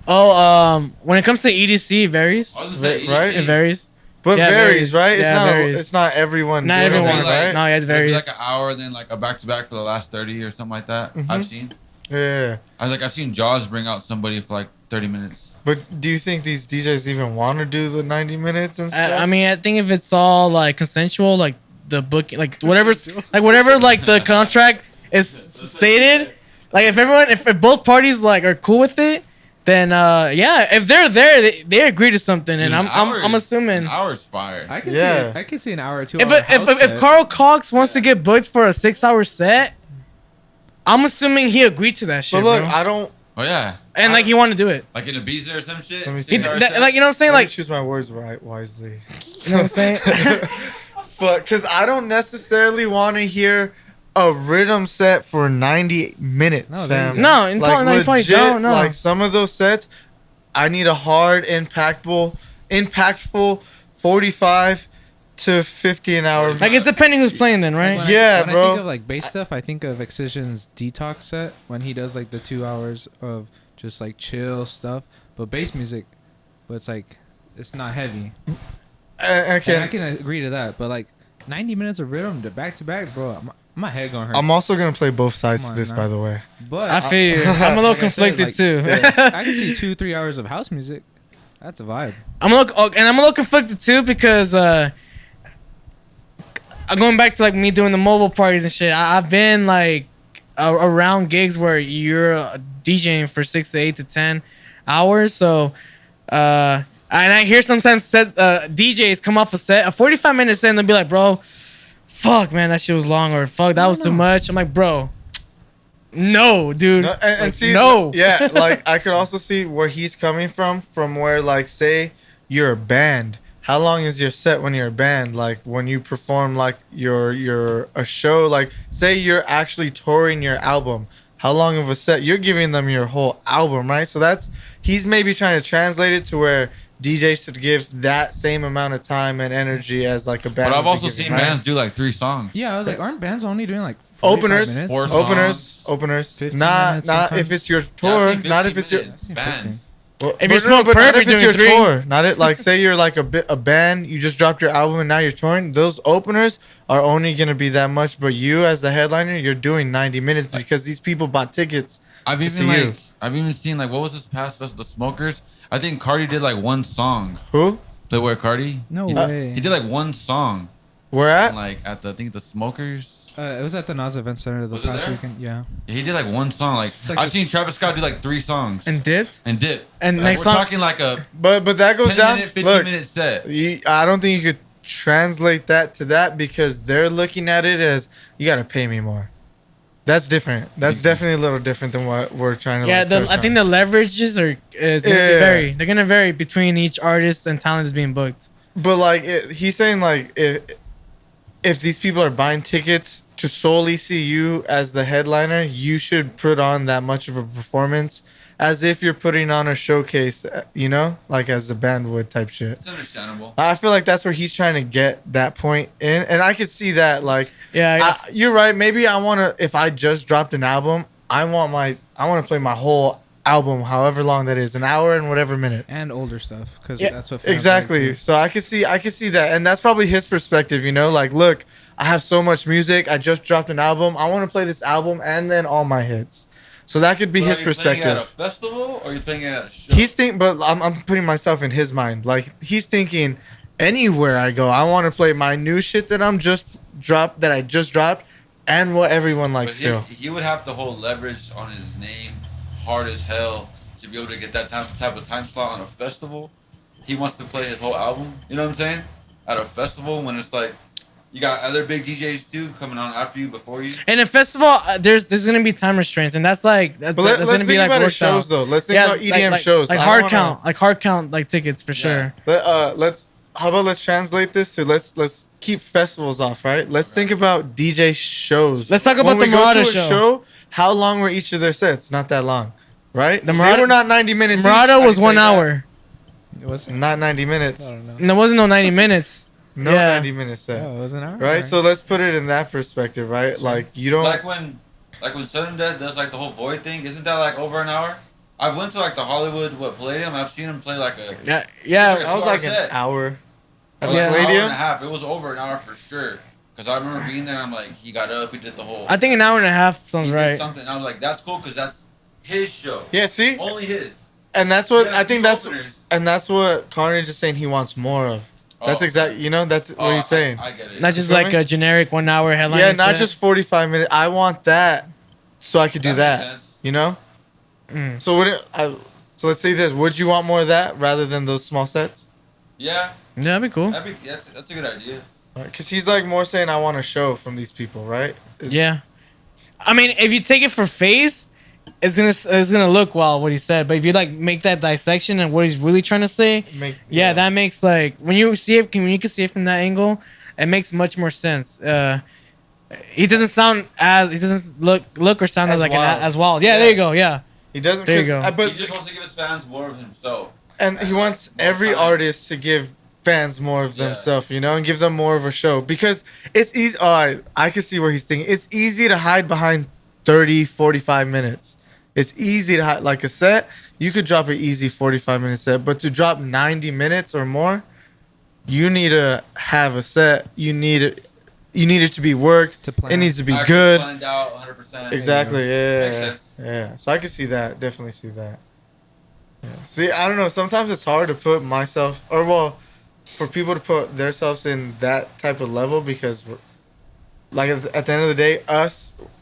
Oh, when it comes to EDC, it varies.
Right?
It varies.
But
yeah,
varies, right?
Yeah,
It's not everyone.
Not everyone,
right?
No, yeah, it varies.
Like an hour, then like a back-to-back for the last 30 or something like that.
Mm-hmm.
I've seen.
Yeah.
I've seen Jaws bring out somebody for like 30 minutes.
But do you think these DJs even want to do the 90 minutes and stuff?
I mean, I think if it's all like consensual, like the booking, like whatever's like the contract is stated. Like if both parties like are cool with it, then if they're there, they agree to something, and I'm assuming
an hour's fire.
I can see an hour or two.
If Carl Cox wants to get booked for a 6-hour set, I'm assuming he agreed to that shit.
But look,
bro.
I don't.
Oh yeah,
and like he wanted to do it,
like in Ibiza or some shit.
Let me see.
Like you know what I'm saying? Like
choose my words wisely.
You know what I'm saying?
But because I don't necessarily want to hear a rhythm set for 90 minutes, fam.
No, you probably don't. No.
Like some of those sets, I need a hard, impactful 45 to 50 an hour.
Like it's depending who's playing then, right?
When
bro.
I think of like bass stuff, I think of Excision's Detox set when he does like the 2 hours of just like chill stuff, but bass music, but it's like it's not heavy. I can agree to that, but like 90 minutes of rhythm to back to back, bro. My head gonna hurt.
I'm also gonna play both sides to this, by the way.
But
I feel you. I'm a little conflicted too.
I can see 2-3 hours of house music. That's a vibe.
I'm a little conflicted too because I'm going back to like me doing the mobile parties and shit. I've been like around gigs where you're DJing for 6 to 8 to 10 hours. So and I hear sometimes DJs come off a 45-minute set and they'll be like, bro, fuck, man, that shit was long, or fuck, that was too much. I'm like, bro, no, dude.
No, and see,
no.
Yeah, like I could also see where he's coming from where like say you're a band. How long is your set when you're a band? Like when you perform like you're a show, like say you're actually touring your album. How long of a set? You're giving them your whole album, right? So he's maybe trying to translate it to where DJs should give that same amount of time and energy as like a band.
But I've also seen bands do like 3 songs.
Yeah, I was like, aren't bands only doing like
openers?
Minutes?
Openers. Not if it's your tour. Not if it's your
bands.
Well,
if you smoke perp,
if it's
you're
your
doing 3.
tour, not it. Like say you're like a band, you just dropped your album and now you're touring. Those openers are only gonna be that much. But you as the headliner, you're doing 90 minutes because these people bought tickets.
I've even seen like what was this past festival? The Smokers. I think Cardi did like 1 song.
Who?
Playboy Cardi.
No way.
He did like 1 song.
Where at?
And, like at the Smokers.
It was at the Nas Event Center the past weekend. Yeah.
He did like 1 song. Like I've seen Travis Scott do like 3 songs.
And dipped.
And
next
we're
song.
talking like a
But that goes
10
down.
minute, 15 minute set.
I don't think you could translate that to that because they're looking at it as you got to pay me more. That's different. That's definitely a little different than what we're trying to.
Yeah, I think the leverages is gonna vary. They're gonna vary between each artist and talent that's being booked.
But like he's saying, like if these people are buying tickets to solely see you as the headliner, you should put on that much of a performance as if you're putting on a showcase, you know, like as a band would type shit.
It's understandable.
I feel like that's where he's trying to get that point in, and I could see that. Like,
yeah,
you're right. Maybe I want to. If I just dropped an album, I want to play my whole album, however long that is, an hour and whatever minutes,
and older stuff, because that's what
exactly.
Like
so I could see that, and that's probably his perspective. You know, like, look, I have so much music. I just dropped an album. I want to play this album and then all my hits. So that could be his perspective.
Are you playing at a festival or are you playing at a show?
But I'm putting myself in his mind. Like he's thinking, anywhere I go, I want to play my new shit that I just dropped, and what everyone likes too.
He would have to hold leverage on his name, hard as hell, to be able to get that type of time slot on a festival. He wants to play his whole album. You know what I'm saying? At a festival when it's like. You got other big DJs too coming on after you, before you.
And a festival, there's gonna be time restrictions, and that's gonna be like
about shows though. Let's think about EDM shows.
Like hard count, like tickets for sure.
How about let's translate this to let's keep festivals off, right? Let's think about DJ shows.
Let's talk about the Murata show.
How long were each of their sets? Not that long, right?
They were
not 90 minutes.
Murata was 1 hour.
It was
not 90 minutes.
And there wasn't no 90 minutes.
No 90 minutes set.
Oh, it was an hour.
Right? So let's put it in that perspective, right? Like you don't
like when Sudden Death does like the whole Void thing, isn't that like over an hour? I've went to like the Hollywood Palladium, I've seen him play like a
that was like an hour. At the Palladium?
An hour and a half. It was over an hour for sure. Because I remember being there and I'm like, he got up, we did the whole
I think an hour and a half sounds right.
Did something. I was like, that's cool because that's his show.
Yeah, see?
Only his.
And that's what I think that's what Carnage is saying he wants more of. That's exactly, you know, that's what he's saying.
I get it.
Not just like a generic 1 hour headline.
Yeah, not just 45 minutes. I want that so I could do that. You know? So so let's say this. Would you want more of that rather than those small sets?
Yeah.
Yeah, that'd be cool.
That's a good idea.
Because he's like more saying, I want a show from these people, right?
Yeah. I mean, if you take it for face, it's gonna look well what he said. But if you like make that dissection and what he's really trying to say, that makes like when you see it, when you can see it from that angle, it makes much more sense. He doesn't look or sound as like wild. As wild. Yeah, there you go. Yeah.
He doesn't.
There you go.
But he just wants to give his fans more of himself.
And he wants every artist to give fans more of themselves, you know, and give them more of a show. Because it's easy. I can see where he's thinking. It's easy to hide behind 30, 45 minutes. It's easy to hide. Like a set, you could drop an easy 45-minute set. But to drop 90 minutes or more, you need to have a set. You need it to be worked. It needs to be good.
Planned out 100%.
Exactly. Yeah.
Makes sense.
Yeah. So I can see that. Definitely see that. Yeah. See, I don't know. Sometimes it's hard to put myself, for people to put themselves in that type of level because, like, at the end of the day,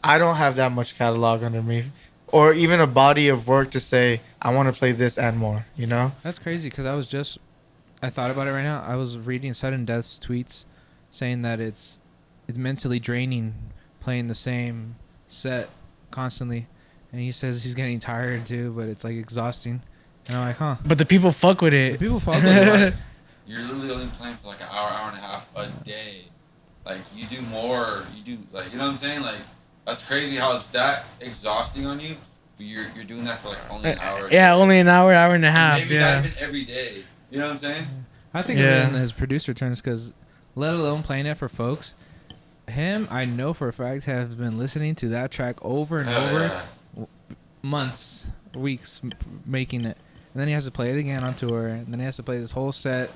I don't have that much catalog under me, or even a body of work to say I want to play this and more. You know?
That's crazy because I thought about it right now. I was reading Sudden Death's tweets saying that it's mentally draining playing the same set constantly, and he says he's getting tired too, but it's like exhausting. And I'm like, huh?
But the people fuck with it.
The people fuck with it.
You're literally only playing for like an hour and a half a day. Like you do more. You do like you know what I'm saying? Like that's crazy how it's that exhausting on you. But you're doing that for like only an hour.
Yeah, only an hour and a half.
Maybe not even every day. You know what I'm saying?
I think of it in his producer terms because, let alone playing it for folks, him I know for a fact have been listening to that track over and over, months, weeks making it. And then he has to play it again on tour, and then he has to play this whole set.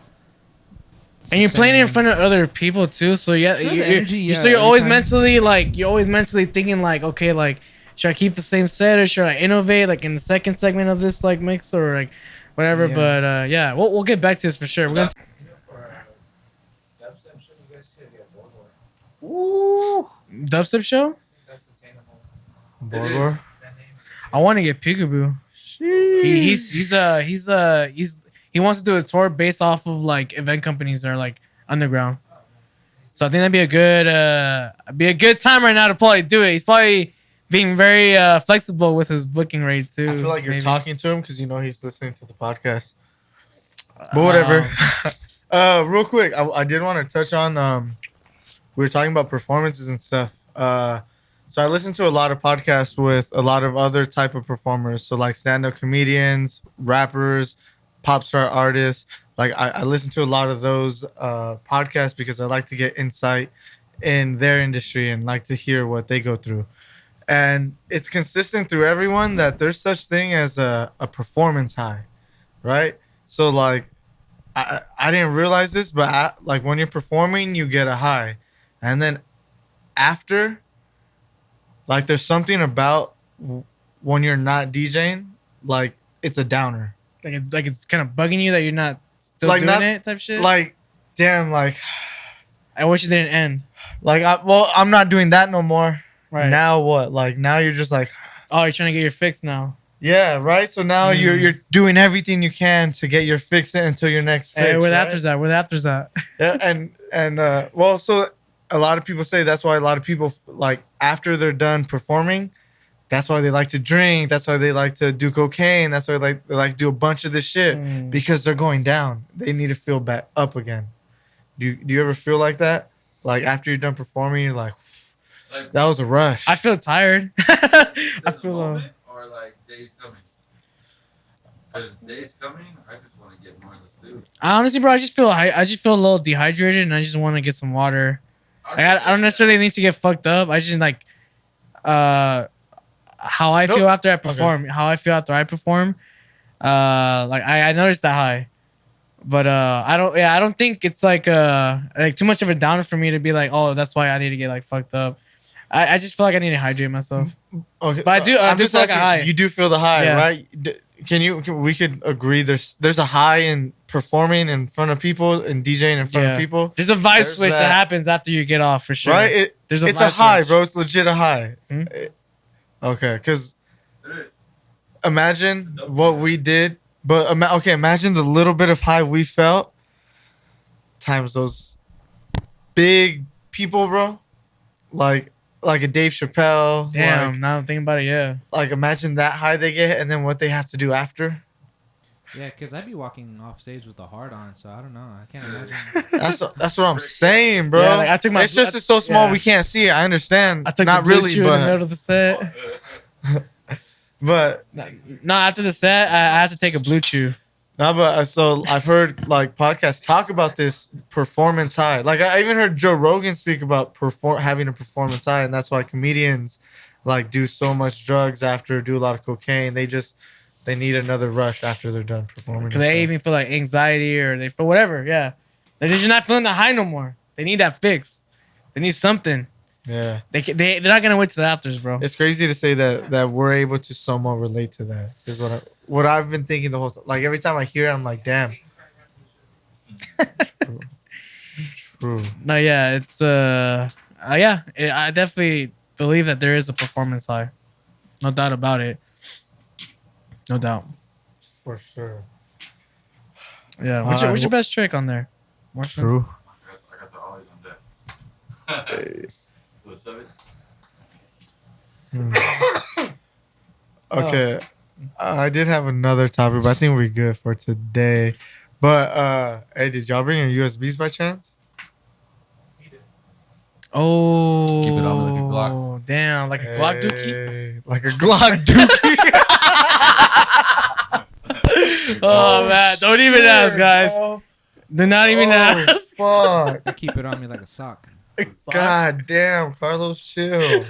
And you're playing it in front of other people too, so you're always mentally thinking like, okay, like should I keep the same set or should I innovate like in the second segment of this like mix or like whatever? Yeah. But we'll get back to this for sure. We're gonna. Ooh, dubstep show.
Borgor.
I want to get Peekaboo. He wants to do a tour based off of like event companies that are like underground. So I think that'd be a good time right now to probably do it. He's probably being very flexible with his booking rate too.
I feel like you're talking to him because you know he's listening to the podcast. But whatever. Real quick, I did want to touch on we were talking about performances and stuff. So I listen to a lot of podcasts with a lot of other type of performers. So like stand-up comedians, rappers, pop star artists. Like I listen to a lot of those podcasts because I like to get insight in their industry and like to hear what they go through. And it's consistent through everyone that there's such thing as a performance high, right? So like I didn't realize this, but like when you're performing, you get a high. And then after... like, there's something about when you're not DJing, like, it's a downer.
Like it's kind of bugging you that you're not still like doing it type shit?
Like, damn, like...
I wish it didn't end.
Like, I'm not doing that no more.
Right.
Now what? Like, now you're just like...
oh, you're trying to get your fix now.
Yeah, right? So now you're doing everything you can to get your fix in until your next fix,
where the after's at? Where the after's at?
Yeah, well, so... a lot of people say that's why a lot of people, like, after they're done performing, that's why they like to drink. That's why they like to do cocaine. That's why they like to do a bunch of this shit because they're going down. They need to feel back up again. Do you ever feel like that? Like, after you're done performing, you're like that was a rush.
I feel tired. I feel
or like days coming. Because days coming, I just want to get more of this food.
Honestly, bro, I just feel a little dehydrated and I just want to get some water. I don't necessarily need to get fucked up. I just like how I feel after I perform. Okay. How I feel after I perform. Like I noticed that high. But I don't think it's like too much of a downer for me to be like, oh, that's why I need to get like fucked up. I just feel like I need to hydrate myself. Okay. But so I do feel like a high.
You do feel the high, right? We could agree there's a high in performing in front of people and DJing in front of people.
There's a vibe switch that happens after you get off for sure.
Right? It's a high, bro. It's legit a high. Okay, because imagine what we did, but imagine the little bit of high we felt times those big people, bro. Like a Dave Chappelle.
Damn, now I'm thinking about it, yeah.
Like imagine that high they get and then what they have to do after.
Yeah, because I'd be walking off stage with a heart on, so I don't know. I can't imagine.
That's what I'm saying, bro.
Yeah, like
it's just it's so small we can't see it. I understand.
I took
not
the
really,
but
but
in the middle of the set.
But
no, after the set, I have to take a blue chew.
No, but so I've heard like podcasts talk about this performance high. Like I even heard Joe Rogan speak about having a performance high, and that's why comedians like do so much drugs after, do a lot of cocaine. They need another rush after they're done performing.
Because they even feel like anxiety or they feel whatever. Yeah, they're just not feeling the high no more. They need that fix. They need something.
Yeah,
they're not gonna wait to the afters, bro.
It's crazy to say that we're able to somewhat relate to that. Is what I've been thinking the whole time. Like every time I hear it, I'm like, damn. True.
No, yeah, it's I definitely believe that there is a performance high. No doubt about it. No doubt.
For sure.
Yeah. What's your best trick on there? Martian?
True.
I got the ollies on deck.
Okay. I did have another topic, but I think we're good for today. But hey, did y'all bring your USBs by chance?
Oh,
keep it on like a Glock.
Damn, like a Glock dookie.
Like a Glock dookie.
Oh man, don't even ask, guys. Do not even ask.
Fuck.
I keep it on me like a sock.
God damn, Carlos, chill.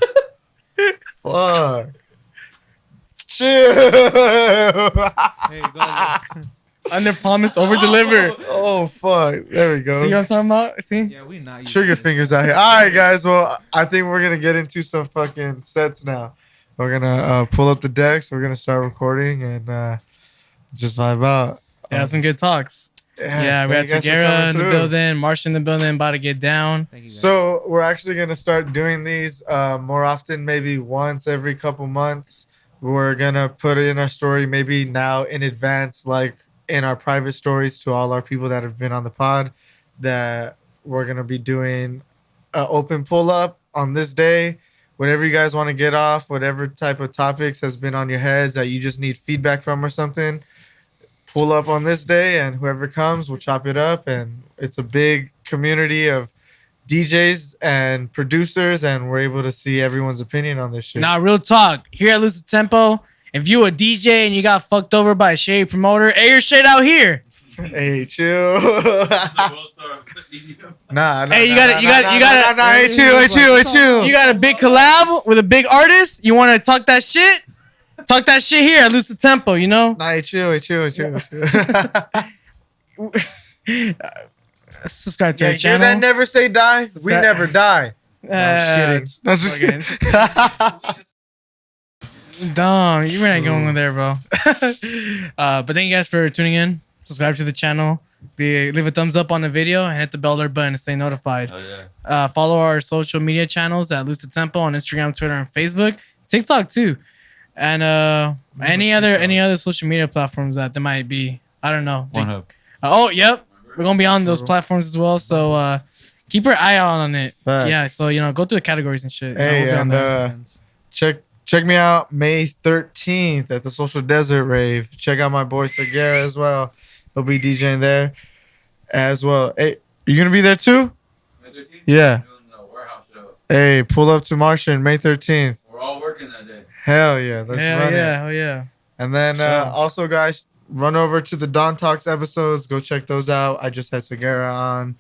Fuck. Chill.
Hey, go.
Under promise, over deliver.
Oh fuck! There we go.
See what I'm talking about? See?
Yeah, we not
trigger fingers out here. All right, guys. Well, I think we're gonna get into some fucking sets now. We're gonna pull up the decks. We're gonna start recording and just vibe out.
Yeah, some good talks. Yeah, we got Segera in the building, Martian in the building, about to get down.
So we're actually gonna start doing these more often, maybe once every couple months. We're gonna put it in our story, maybe now in advance, like in our private stories to all our people that have been on the pod, that we're going to be doing an open pull up on this day. Whatever you guys want to get off, whatever type of topics has been on your heads that you just need feedback from or something, pull up on this day, and whoever comes, we'll chop it up. And it's a big community of DJs and producers, and we're able to see everyone's opinion on this shit.
Nah, real talk. Here at Lose the Tempo, if you a DJ and you got fucked over by a shady promoter, air your shit out here.
Hey, chill. Nah.
Hey, you got
Nah, hey, chill.
You got a big collab with a big artist. You want to talk that shit? Talk that shit here at Lose the Tempo, you know?
Nah, hey, chill.
Subscribe to our channel.
Hear that never say die? We never die. No, I'm just kidding.
Dumb, you were not going there, bro. But thank you guys for tuning in. Subscribe to the channel. Leave a thumbs up on the video and hit the bell alert button to stay notified.
Oh, yeah.
Follow our social media channels at Lose the Tempo on Instagram, Twitter, and Facebook. TikTok too. And any other social media platforms that there might be. I don't know. Oh, yep. We're gonna be on those platforms as well. So keep your eye out on it.
Facts.
Yeah. So go through the categories and shit.
Hey, and check me out May 13th at the Social Desert Rave. Check out my boy Segera as well. He'll be DJing there as well. Hey, you gonna be there too?
May 13th?
Yeah.
Doing a warehouse show.
Hey, pull up to Martian May 13th.
We're all working that day.
Hell yeah, let's run it.
Hell yeah.
And then also, guys, run over to the Don Talks episodes. Go check those out. I just had Segera on.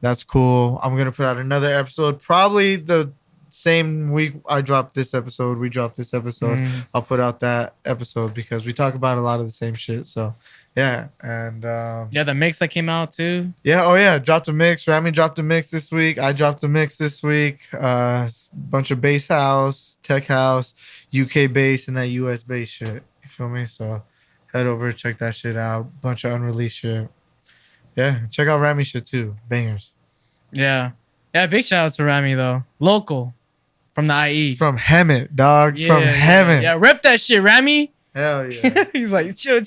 That's cool. I'm gonna put out another episode probably the same week I dropped this episode. We dropped this episode. I'll put out that episode because we talk about a lot of the same shit. So yeah, and
the mix that came out too.
Yeah, oh yeah, dropped a mix. Rami dropped a mix this week. I dropped a mix this week. Bunch of bass house, tech house, UK bass, and that US bass shit. You feel me? So head over, check that shit out. Bunch of unreleased shit. Yeah, check out Rami shit too. Bangers.
Yeah. Yeah, big shout out to Rami though. Local. From the IE.
From Hemet, dog. Yeah, from Hemet.
Yeah, rep that shit, Rami.
Hell yeah.
He's like, chill.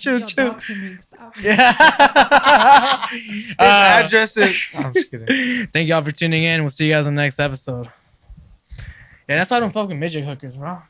Yeah. His address is... I'm just kidding.
Thank y'all for tuning in. We'll see you guys in the next episode. Yeah, that's why I don't fuck with midget hookers, bro.